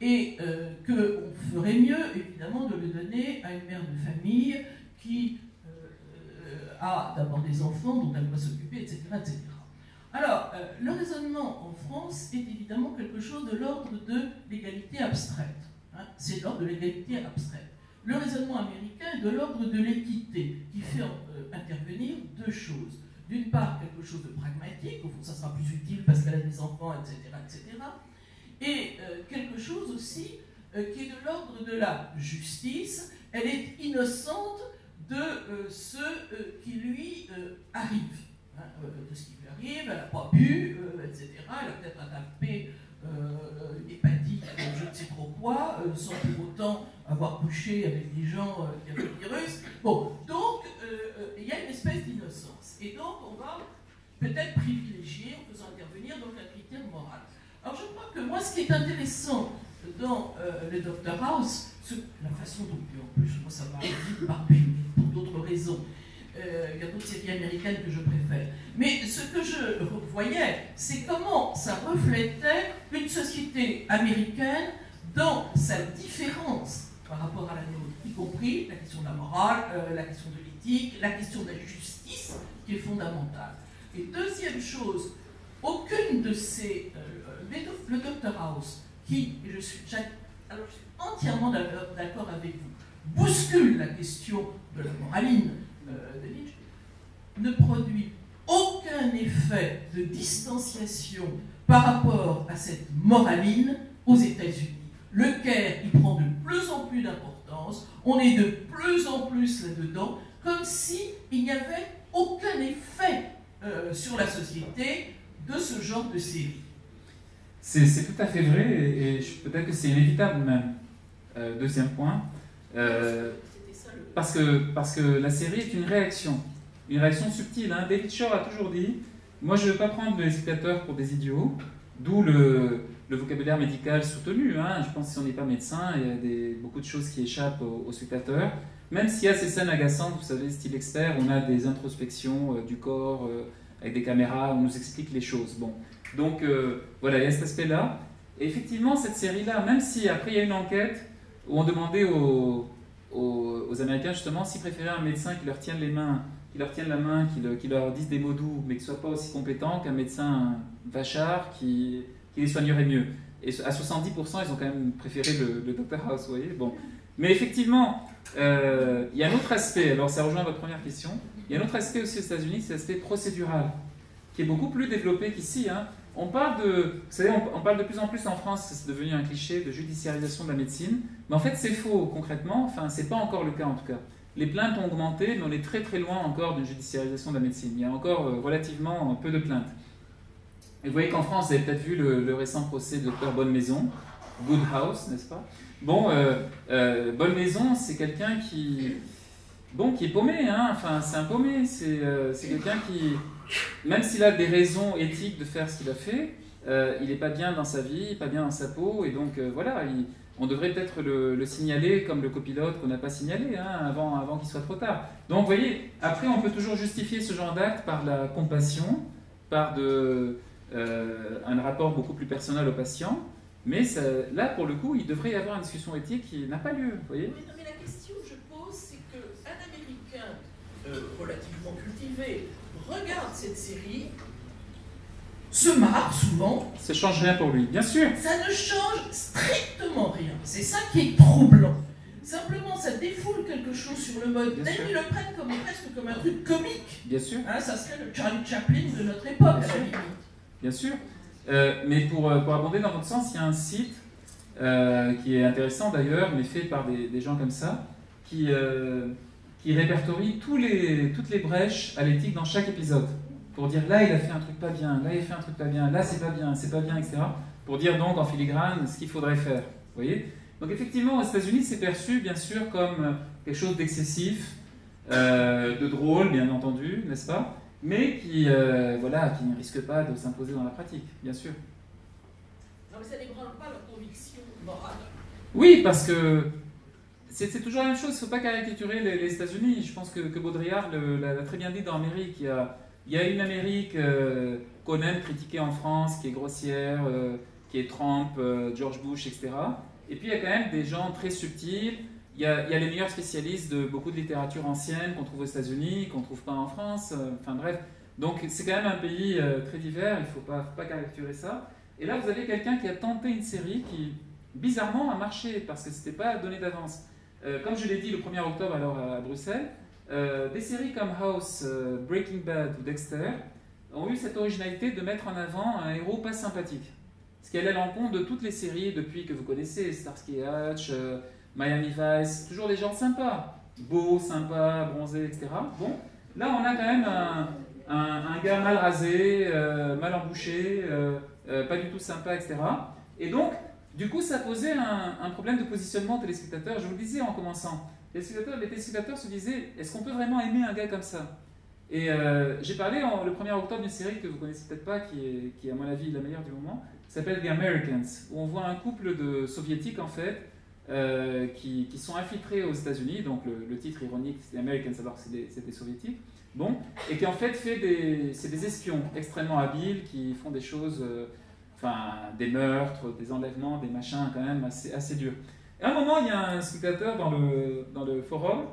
Et qu'on ferait mieux, évidemment, de le donner à une mère de famille qui a d'abord des enfants dont elle doit s'occuper, etc., etc. Alors, le raisonnement en France est évidemment quelque chose de l'ordre de l'égalité abstraite. Hein, c'est de l'ordre de l'égalité abstraite. Le raisonnement américain est de l'ordre de l'équité, qui fait intervenir deux choses. D'une part, quelque chose de pragmatique, au fond ça sera plus utile parce qu'elle a des enfants, etc., etc. Et quelque chose aussi qui est de l'ordre de la justice. Elle est innocente de ce qui lui arrive. Hein, de ce qui lui arrive, elle n'a pas bu, etc. Elle a peut-être attrapé une hépatite, je ne sais trop quoi, sans pour autant avoir couché avec des gens qui avaient le virus. Bon, donc il y a une espèce d'innocence. Et donc on va peut-être privilégier, en faisant intervenir donc un critère moral. Alors je crois que moi, ce qui est intéressant dans le Dr House, la façon dont, en plus, moi ça m'a dit par pour d'autres raisons, il y a d'autres séries américaines que je préfère. Mais ce que je voyais, c'est comment ça reflétait une société américaine dans sa différence par rapport à la nôtre, y compris la question de la morale, la question de l'éthique, la question de la justice, qui est fondamentale. Et deuxième chose, aucune de ces... le Dr House, qui, et je suis entièrement d'accord avec vous, bouscule la question de la moraline de Lynch, ne produit aucun effet de distanciation par rapport à cette moraline aux États-Unis. Le Caire, il prend de plus en plus d'importance, on est de plus en plus là-dedans, comme s'il n'y avait aucun effet sur la société de ce genre de série. C'est tout à fait vrai, et peut-être que c'est inévitable même. Deuxième point, parce que la série est une réaction subtile. Hein. David Shore a toujours dit, moi je ne veux pas prendre les spectateurs pour des idiots, d'où le vocabulaire médical soutenu. Hein. Je pense que si on n'est pas médecin, il y a beaucoup de choses qui échappent aux spectateurs. Même s'il y a ces scènes agaçantes, vous savez, style expert, on a des introspections du corps avec des caméras, on nous explique les choses. Bon. Donc voilà, il y a cet aspect-là. Et effectivement, cette série-là, même si après il y a une enquête où on demandait aux Américains justement s'ils préféraient un médecin qui leur tienne la main, qui leur dise des mots doux, mais qui ne soit pas aussi compétent qu'un médecin vachard qui les soignerait mieux. Et à 70%, ils ont quand même préféré le Dr House, vous voyez. Bon. Mais effectivement, il y a un autre aspect, alors ça rejoint votre première question, il y a un autre aspect aussi aux États-Unis, c'est l'aspect procédural, qui est beaucoup plus développé qu'ici. Hein. On parle de plus en plus en France, c'est devenu un cliché, de judiciarisation de la médecine, mais en fait c'est faux concrètement, enfin c'est pas encore le cas en tout cas. Les plaintes ont augmenté, mais on est très très loin encore d'une judiciarisation de la médecine. Il y a encore relativement peu de plaintes. Et vous voyez qu'en France, vous avez peut-être vu le récent procès de Dr Bonnemaison, Good House, n'est-ce pas? Bon, Bonnemaison, c'est quelqu'un qui est paumé, hein. Enfin c'est un paumé, c'est quelqu'un qui... Même s'il a des raisons éthiques de faire ce qu'il a fait, il n'est pas bien dans sa vie, pas bien dans sa peau, et donc voilà, on devrait peut-être le signaler comme le copilote qu'on n'a pas signalé hein, avant qu'il soit trop tard. Donc vous voyez, après on peut toujours justifier ce genre d'acte par la compassion, par un rapport beaucoup plus personnel au patient, mais là pour le coup, il devrait y avoir une discussion éthique qui n'a pas lieu, vous voyez. Oui, non, mais la question que je pose, c'est qu'un Américain relativement cultivé regarde cette série, se marre souvent. Ça ne change rien pour lui, bien sûr. Ça ne change strictement rien. C'est ça qui est troublant. Simplement, ça défoule quelque chose sur le mode. D'ailleurs, ils le prennent presque comme un truc comique. Bien sûr. Hein, ça serait le Charlie Chaplin de notre époque, à la limite. Bien sûr. Mais pour abonder dans votre sens, il y a un site qui est intéressant d'ailleurs, mais fait par des gens comme ça, qui répertorie toutes les brèches à l'éthique dans chaque épisode. Pour dire là il a fait un truc pas bien, là il a fait un truc pas bien, là c'est pas bien, etc. Pour dire donc en filigrane ce qu'il faudrait faire. Vous voyez ? Donc effectivement aux États-Unis c'est perçu bien sûr comme quelque chose d'excessif, de drôle bien entendu, n'est-ce pas ? mais qui, voilà, qui ne risquent pas de s'imposer dans la pratique, bien sûr. Non, mais ça n'ébranle pas leur conviction morale. Oui, parce que c'est toujours la même chose, il ne faut pas caricaturer les États-Unis. Je pense que Baudrillard l'a très bien dit dans Amérique. Il y a une Amérique qu'on aime critiquer en France, qui est grossière, qui est Trump, George Bush, etc. Et puis il y a quand même des gens très subtils. Il y a les meilleurs spécialistes de beaucoup de littérature ancienne qu'on trouve aux États-Unis, qu'on ne trouve pas en France. Enfin bref, donc c'est quand même un pays très divers, il ne faut pas caricaturer ça. Et là, vous avez quelqu'un qui a tenté une série qui, bizarrement, a marché, parce que ce n'était pas donné d'avance. Comme je l'ai dit le 1er octobre alors à Bruxelles, des séries comme House, Breaking Bad ou Dexter ont eu cette originalité de mettre en avant un héros pas sympathique. Ce qui allait à l'encontre de toutes les séries depuis que vous connaissez, Starsky et Hutch, Miami Vice, toujours des gens sympas, beaux, sympas, bronzés, etc. Bon, là on a quand même un gars mal rasé, mal embouché, pas du tout sympa, etc. Et donc, du coup, ça posait un problème de positionnement téléspectateur. Je vous le disais en commençant, les téléspectateurs se disaient, est-ce qu'on peut vraiment aimer un gars comme ça? Et j'ai parlé le 1er octobre d'une série que vous connaissez peut-être pas, qui est à mon avis la meilleure du moment, qui s'appelle The Americans, où on voit un couple de soviétiques en fait, qui sont infiltrés aux États-Unis, donc le titre ironique c'est Americans alors que c'est des soviétiques, bon, et qui en fait c'est des espions extrêmement habiles qui font des choses, enfin des meurtres, des enlèvements, des machins quand même assez durs. Et à un moment il y a un spectateur dans le forum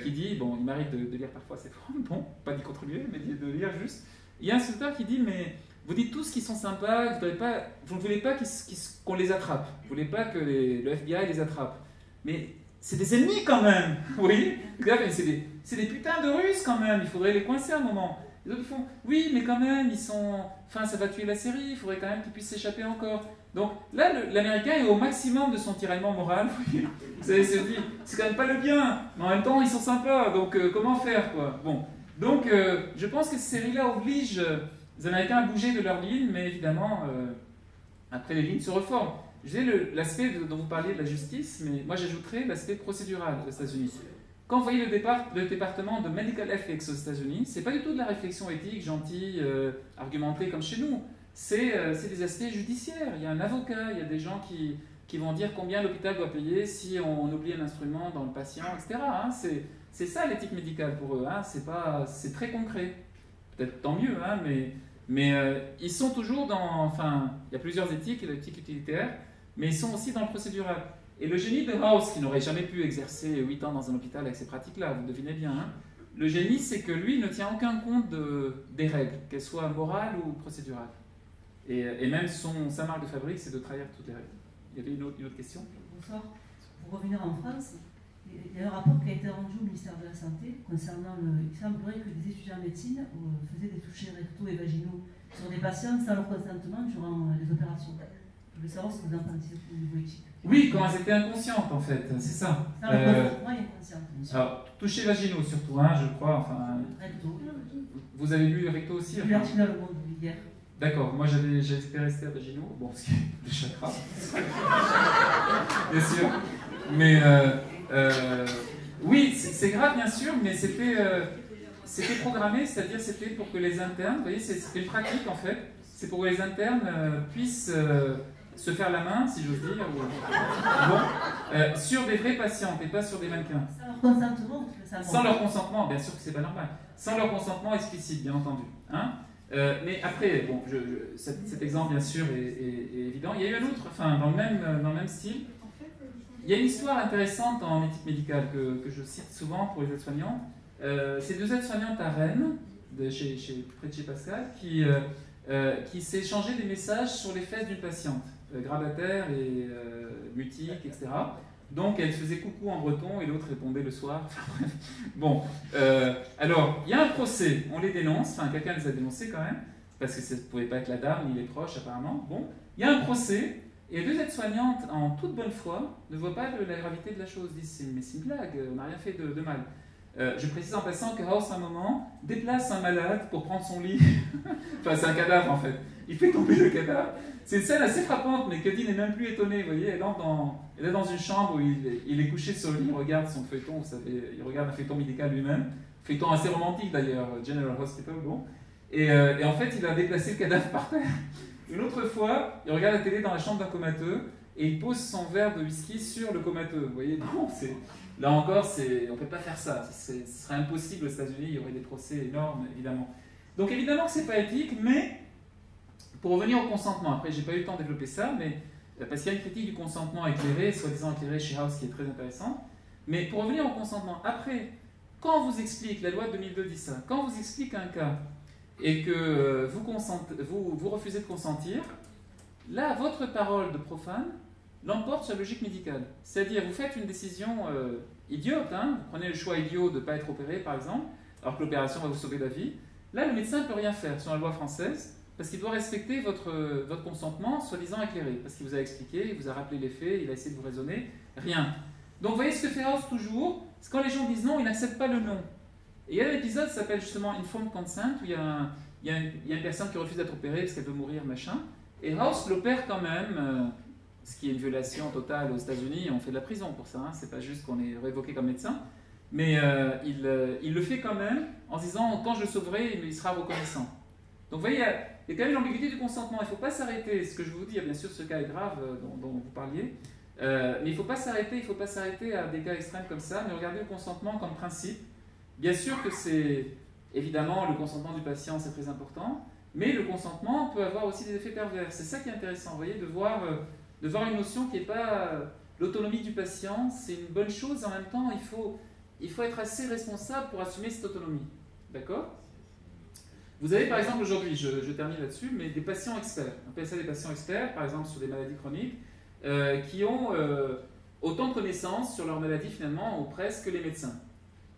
qui dit, bon il m'arrive de lire parfois ces forums, bon, pas d'y contribuer mais de lire juste, il y a un spectateur qui dit mais vous dites tous qu'ils sont sympas, vous ne voulez pas qu'on les attrape. Vous ne voulez pas que le FBI les attrape. Mais c'est des ennemis quand même, vous voyez? C'est des putains de Russes quand même, il faudrait les coincer à un moment. Les autres font, oui, mais quand même, enfin, ça va tuer la série, il faudrait quand même qu'ils puissent s'échapper encore. Donc là, l'Américain est au maximum de son tiraillement moral, vous voyez? Vous savez, c'est quand même pas le bien, mais en même temps, ils sont sympas, donc comment faire, quoi? Bon, donc je pense que cette série-là oblige les Américains à bouger de leur ligne, mais évidemment, après les lignes se reforment. Je disais l'aspect dont vous parliez de la justice, mais moi j'ajouterais l'aspect procédural aux États-Unis. Quand vous voyez le département de Medical Ethics aux États-Unis, c'est pas du tout de la réflexion éthique, gentille, argumentée comme chez nous. C'est des aspects judiciaires. Il y a un avocat, il y a des gens qui vont dire combien l'hôpital doit payer si on oublie un instrument dans le patient, etc. Hein. C'est ça l'éthique médicale pour eux. Hein. C'est très concret. Peut-être tant mieux, hein, mais ils sont toujours dans... Enfin, il y a plusieurs éthiques, il y a l'éthique utilitaire, mais ils sont aussi dans le procédural. Et le génie de House, qui n'aurait jamais pu exercer 8 ans dans un hôpital avec ces pratiques-là, vous devinez bien, hein, le génie, c'est que lui, il ne tient aucun compte des règles, qu'elles soient morales ou procédurales. Et même sa marque de fabrique, c'est de trahir toutes les règles. Il y avait une autre question? Bonsoir. Pour revenir en France, il y a un rapport qui a été rendu au ministère de la Santé concernant il semblerait que des étudiants en médecine faisaient des touchés rectaux et vaginaux sur des patients sans leur consentement durant les opérations. Je voulais savoir ce que vous en pensiez au niveau éthique. Oui, quand elles étaient inconscientes en fait, c'est ça. Sans leur consentement et inconscientes. Alors, touchés vaginaux surtout, hein, je crois. Enfin, recto. Vous avez lu recto aussi? J'ai lu l'article dans Le Monde hier. D'accord, moi j'étais resté à vaginaux, bon, ce qui est le chakra, bien sûr. Mais oui, c'est grave bien sûr, mais c'était programmé, c'est-à-dire c'était pour que les internes, vous voyez, c'était une pratique en fait, c'est pour que les internes puissent se faire la main, si j'ose dire, bon, sur des vrais patients et pas sur des mannequins. Sans leur consentement? Sans leur consentement, bien sûr que c'est pas normal. Sans leur consentement explicite, bien entendu. Hein. Mais après, bon, cet exemple bien sûr est évident. Il y a eu un autre, enfin dans le même style. Il y a une histoire intéressante en éthique médicale que je cite souvent pour les aides-soignantes. C'est 2 aides-soignantes à Rennes, près de chez Pascal, qui s'est échangé des messages sur les fesses d'une patiente, grabataire et mutique, etc. Donc elle faisait coucou en breton et l'autre répondait le soir. Bon, alors il y a un procès, on les dénonce, enfin quelqu'un les a dénoncés quand même, parce que ça ne pouvait pas être la dame ni les proches apparemment. Bon, il y a un procès. Et les 2 aides-soignantes, en toute bonne foi, ne voient pas la gravité de la chose. Ils disent, mais c'est une blague, on n'a rien fait de mal. Je précise en passant que House, à un moment, déplace un malade pour prendre son lit. Enfin, c'est un cadavre, en fait. Il fait tomber le cadavre. C'est une scène assez frappante, mais Cuddy n'est même plus étonné. Vous voyez, elle est dans une chambre où il est couché sur le lit, il regarde son feuilleton, vous savez, il regarde un feuilleton médical lui-même. feuilleton assez romantique d'ailleurs, General Hospital, bon. Et en fait, il a déplacé le cadavre par terre. Une autre fois, il regarde la télé dans la chambre d'un comateux et il pose son verre de whisky sur le comateux. Vous voyez, non, là encore, on ne peut pas faire ça. Ce serait impossible aux États-Unis, il y aurait des procès énormes, évidemment. Donc évidemment que ce n'est pas éthique, mais pour revenir au consentement, après, je n'ai pas eu le temps de développer ça, mais parce qu'il y a une critique du consentement éclairé, soi-disant éclairé chez House, qui est très intéressante. Mais pour revenir au consentement, après, quand on vous explique, la loi de 2002 dit ça, quand on vous explique un cas et que vous refusez de consentir, là, votre parole de profane l'emporte sur la logique médicale. C'est-à-dire, vous faites une décision idiote, hein, vous prenez le choix idiot de ne pas être opéré, par exemple, alors que l'opération va vous sauver la vie. Là, le médecin ne peut rien faire sur la loi française, parce qu'il doit respecter votre consentement, soi-disant éclairé, parce qu'il vous a expliqué, il vous a rappelé les faits, il a essayé de vous raisonner, rien. Donc, vous voyez ce que fait House toujours, c'est quand les gens disent non, ils n'acceptent pas le non. Et il y a un épisode qui s'appelle justement Informed Consent, où il y a une personne qui refuse d'être opérée parce qu'elle veut mourir, machin, et House l'opère quand même, ce qui est une violation totale aux États-Unis, on fait de la prison pour ça, hein, c'est pas juste qu'on est révoqué comme médecin, mais il le fait quand même en se disant quand je le sauverai, il sera reconnaissant. Donc vous voyez, il y a quand même l'ambiguïté du consentement, il ne faut pas s'arrêter, ce que je vous dis, bien sûr ce cas est grave dont vous parliez, mais il ne faut pas s'arrêter à des cas extrêmes comme ça, mais regardez le consentement comme principe. Bien sûr que c'est, évidemment, le consentement du patient, c'est très important, mais le consentement peut avoir aussi des effets pervers. C'est ça qui est intéressant, vous voyez, de voir une notion qui n'est pas l'autonomie du patient, c'est une bonne chose, en même temps, il faut être assez responsable pour assumer cette autonomie. D'accord ? Vous avez par exemple aujourd'hui, je termine là-dessus, mais des patients experts. On appelle ça des patients experts, par exemple sur des maladies chroniques, qui ont autant de connaissances sur leur maladie finalement, ou presque, que les médecins.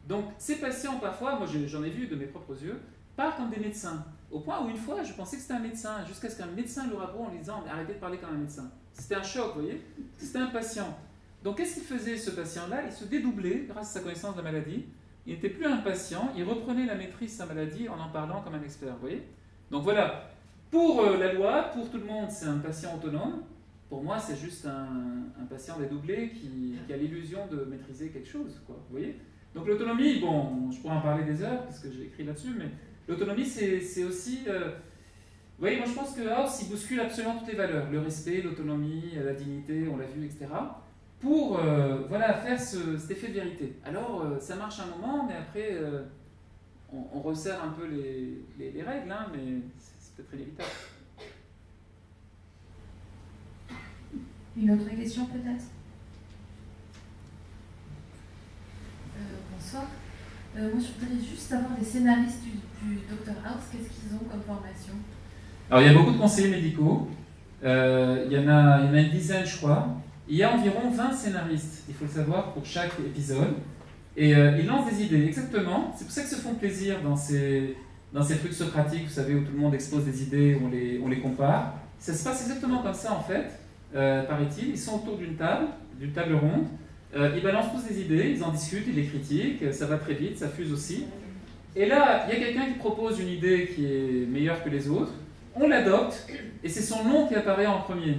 Donc ces patients, parfois, moi j'en ai vu de mes propres yeux, parlent comme des médecins. Au point où une fois, je pensais que c'était un médecin, jusqu'à ce qu'un médecin le rapproche en lui disant « arrêtez de parler comme un médecin ». C'était un choc, vous voyez. C'était un patient. Donc qu'est-ce qu'il faisait ce patient-là? Il se dédoublait grâce à sa connaissance de la maladie. Il n'était plus un patient, il reprenait la maîtrise de sa maladie en parlant comme un expert, vous voyez. Donc voilà, pour la loi, pour tout le monde, c'est un patient autonome. Pour moi, c'est juste un patient dédoublé qui a l'illusion de maîtriser quelque chose, quoi, vous voyez. Donc l'autonomie, bon, je pourrais en parler des heures, parce que j'ai écrit là-dessus, mais l'autonomie, c'est aussi... vous voyez, moi je pense que House, il bouscule absolument toutes les valeurs. Le respect, l'autonomie, la dignité, on l'a vu, etc. Pour voilà, faire cet effet de vérité. Alors, ça marche un moment, mais après, on resserre un peu les règles, hein, mais c'est peut-être inévitable. Une autre question peut-être? Bonsoir. Moi, je voudrais juste savoir les scénaristes du Dr House, qu'est-ce qu'ils ont comme formation? Alors, il y a beaucoup de conseillers médicaux. Il y en a une dizaine, je crois. Il y a environ 20 scénaristes, il faut le savoir, pour chaque épisode. Et ils lancent des idées, exactement. C'est pour ça qu'ils se font plaisir dans ces trucs socratiques, vous savez, où tout le monde expose des idées, on les compare. Ça se passe exactement comme ça, en fait, paraît-il. Ils sont autour d'une table ronde. Ils balancent tous des idées, ils en discutent, ils les critiquent, ça va très vite, ça fuse aussi. Et là, il y a quelqu'un qui propose une idée qui est meilleure que les autres, on l'adopte, et c'est son nom qui apparaît en premier,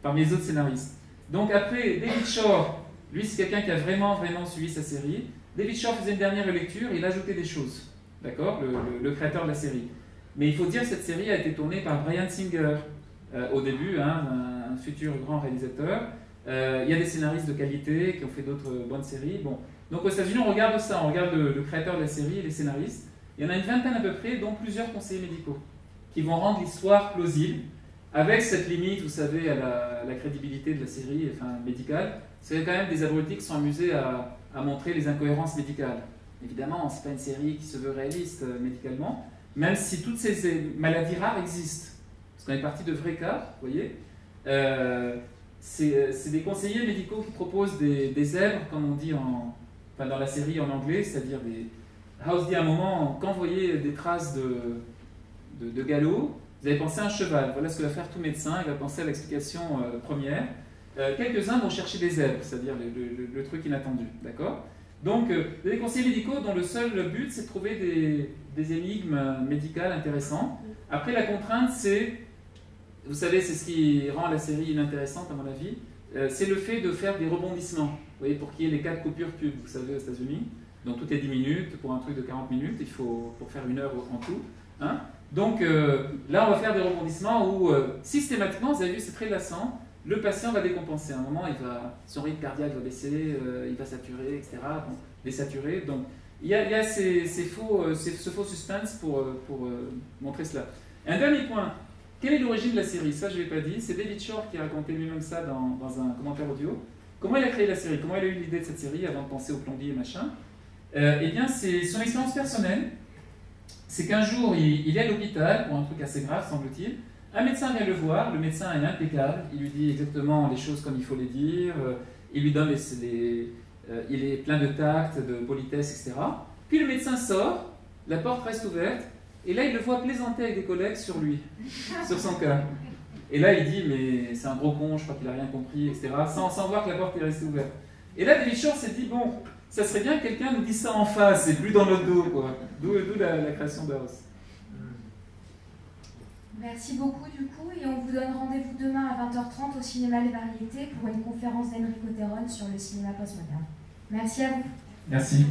parmi les autres scénaristes. Donc après, David Shore, lui c'est quelqu'un qui a vraiment suivi sa série. David Shore faisait une dernière relecture, il ajoutait des choses, d'accord, le créateur de la série. Mais il faut dire que cette série a été tournée par Bryan Singer, au début, hein, un futur grand réalisateur. Il y a des scénaristes de qualité qui ont fait d'autres bonnes séries. Bon. Donc aux États-Unis, on regarde ça, on regarde le créateur de la série et les scénaristes. Il y en a une vingtaine à peu près, dont plusieurs conseillers médicaux, qui vont rendre l'histoire plausible, avec cette limite, vous savez, à la crédibilité de la série, enfin médicale. C'est quand même des abrutis qui sont amusés à montrer les incohérences médicales. Évidemment, ce n'est pas une série qui se veut réaliste médicalement, même si toutes ces maladies rares existent. Parce qu'on est parti de vrais cas, vous voyez. C'est des conseillers médicaux qui proposent des zèbres, comme on dit dans la série en anglais, c'est-à-dire des... House dit à un moment, quand vous voyez des traces de galop, vous avez pensé à un cheval. Voilà ce que va faire tout médecin, il va penser à l'explication première. Quelques-uns vont chercher des zèbres, c'est-à-dire le truc inattendu, d'accord? Donc, des conseillers médicaux dont le seul but, c'est de trouver des énigmes médicales intéressantes. Après, la contrainte, c'est... Vous savez, c'est ce qui rend la série inintéressante, à mon avis. C'est le fait de faire des rebondissements. Vous voyez, pour qu'il y ait les 4 coupures pub, vous savez, aux États-Unis. Donc tout est 10 minutes, pour un truc de 40 minutes, il faut pour faire 1 heure en tout. Hein. Donc là, on va faire des rebondissements où systématiquement, vous avez vu, c'est très lassant, le patient va décompenser. À un moment, son rythme cardiaque va baisser, il va saturer, etc. Bon, désaturer. Donc il y a ce faux suspense pour montrer cela. Un dernier point. Quelle est l'origine de la série? Ça, je ne l'ai pas dit. C'est David Shore qui a raconté lui-même ça dans un commentaire audio. Comment il a créé la série? Comment il a eu l'idée de cette série avant de penser au plombier et machin? Eh bien, c'est son expérience personnelle. C'est qu'un jour, il est à l'hôpital pour un truc assez grave, semble-t-il. Un médecin vient le voir. Le médecin est impeccable. Il lui dit exactement les choses comme il faut les dire. Il lui donne il est plein de tact, de politesse, etc. Puis le médecin sort. La porte reste ouverte. Et là, il le voit plaisanter avec des collègues sur lui, sur son cas. Et là, il dit, mais c'est un gros con, je crois qu'il n'a rien compris, etc. Sans voir que la porte est restée ouverte. Et là, David Shore s'est dit, bon, ça serait bien que quelqu'un nous dise ça en face, et plus dans notre dos, quoi. D'où la création d'House. Merci beaucoup, du coup, et on vous donne rendez-vous demain à 20h30 au Cinéma Les Variétés pour une conférence d'Enrico Terron sur le cinéma postmoderne. Merci à vous. Merci.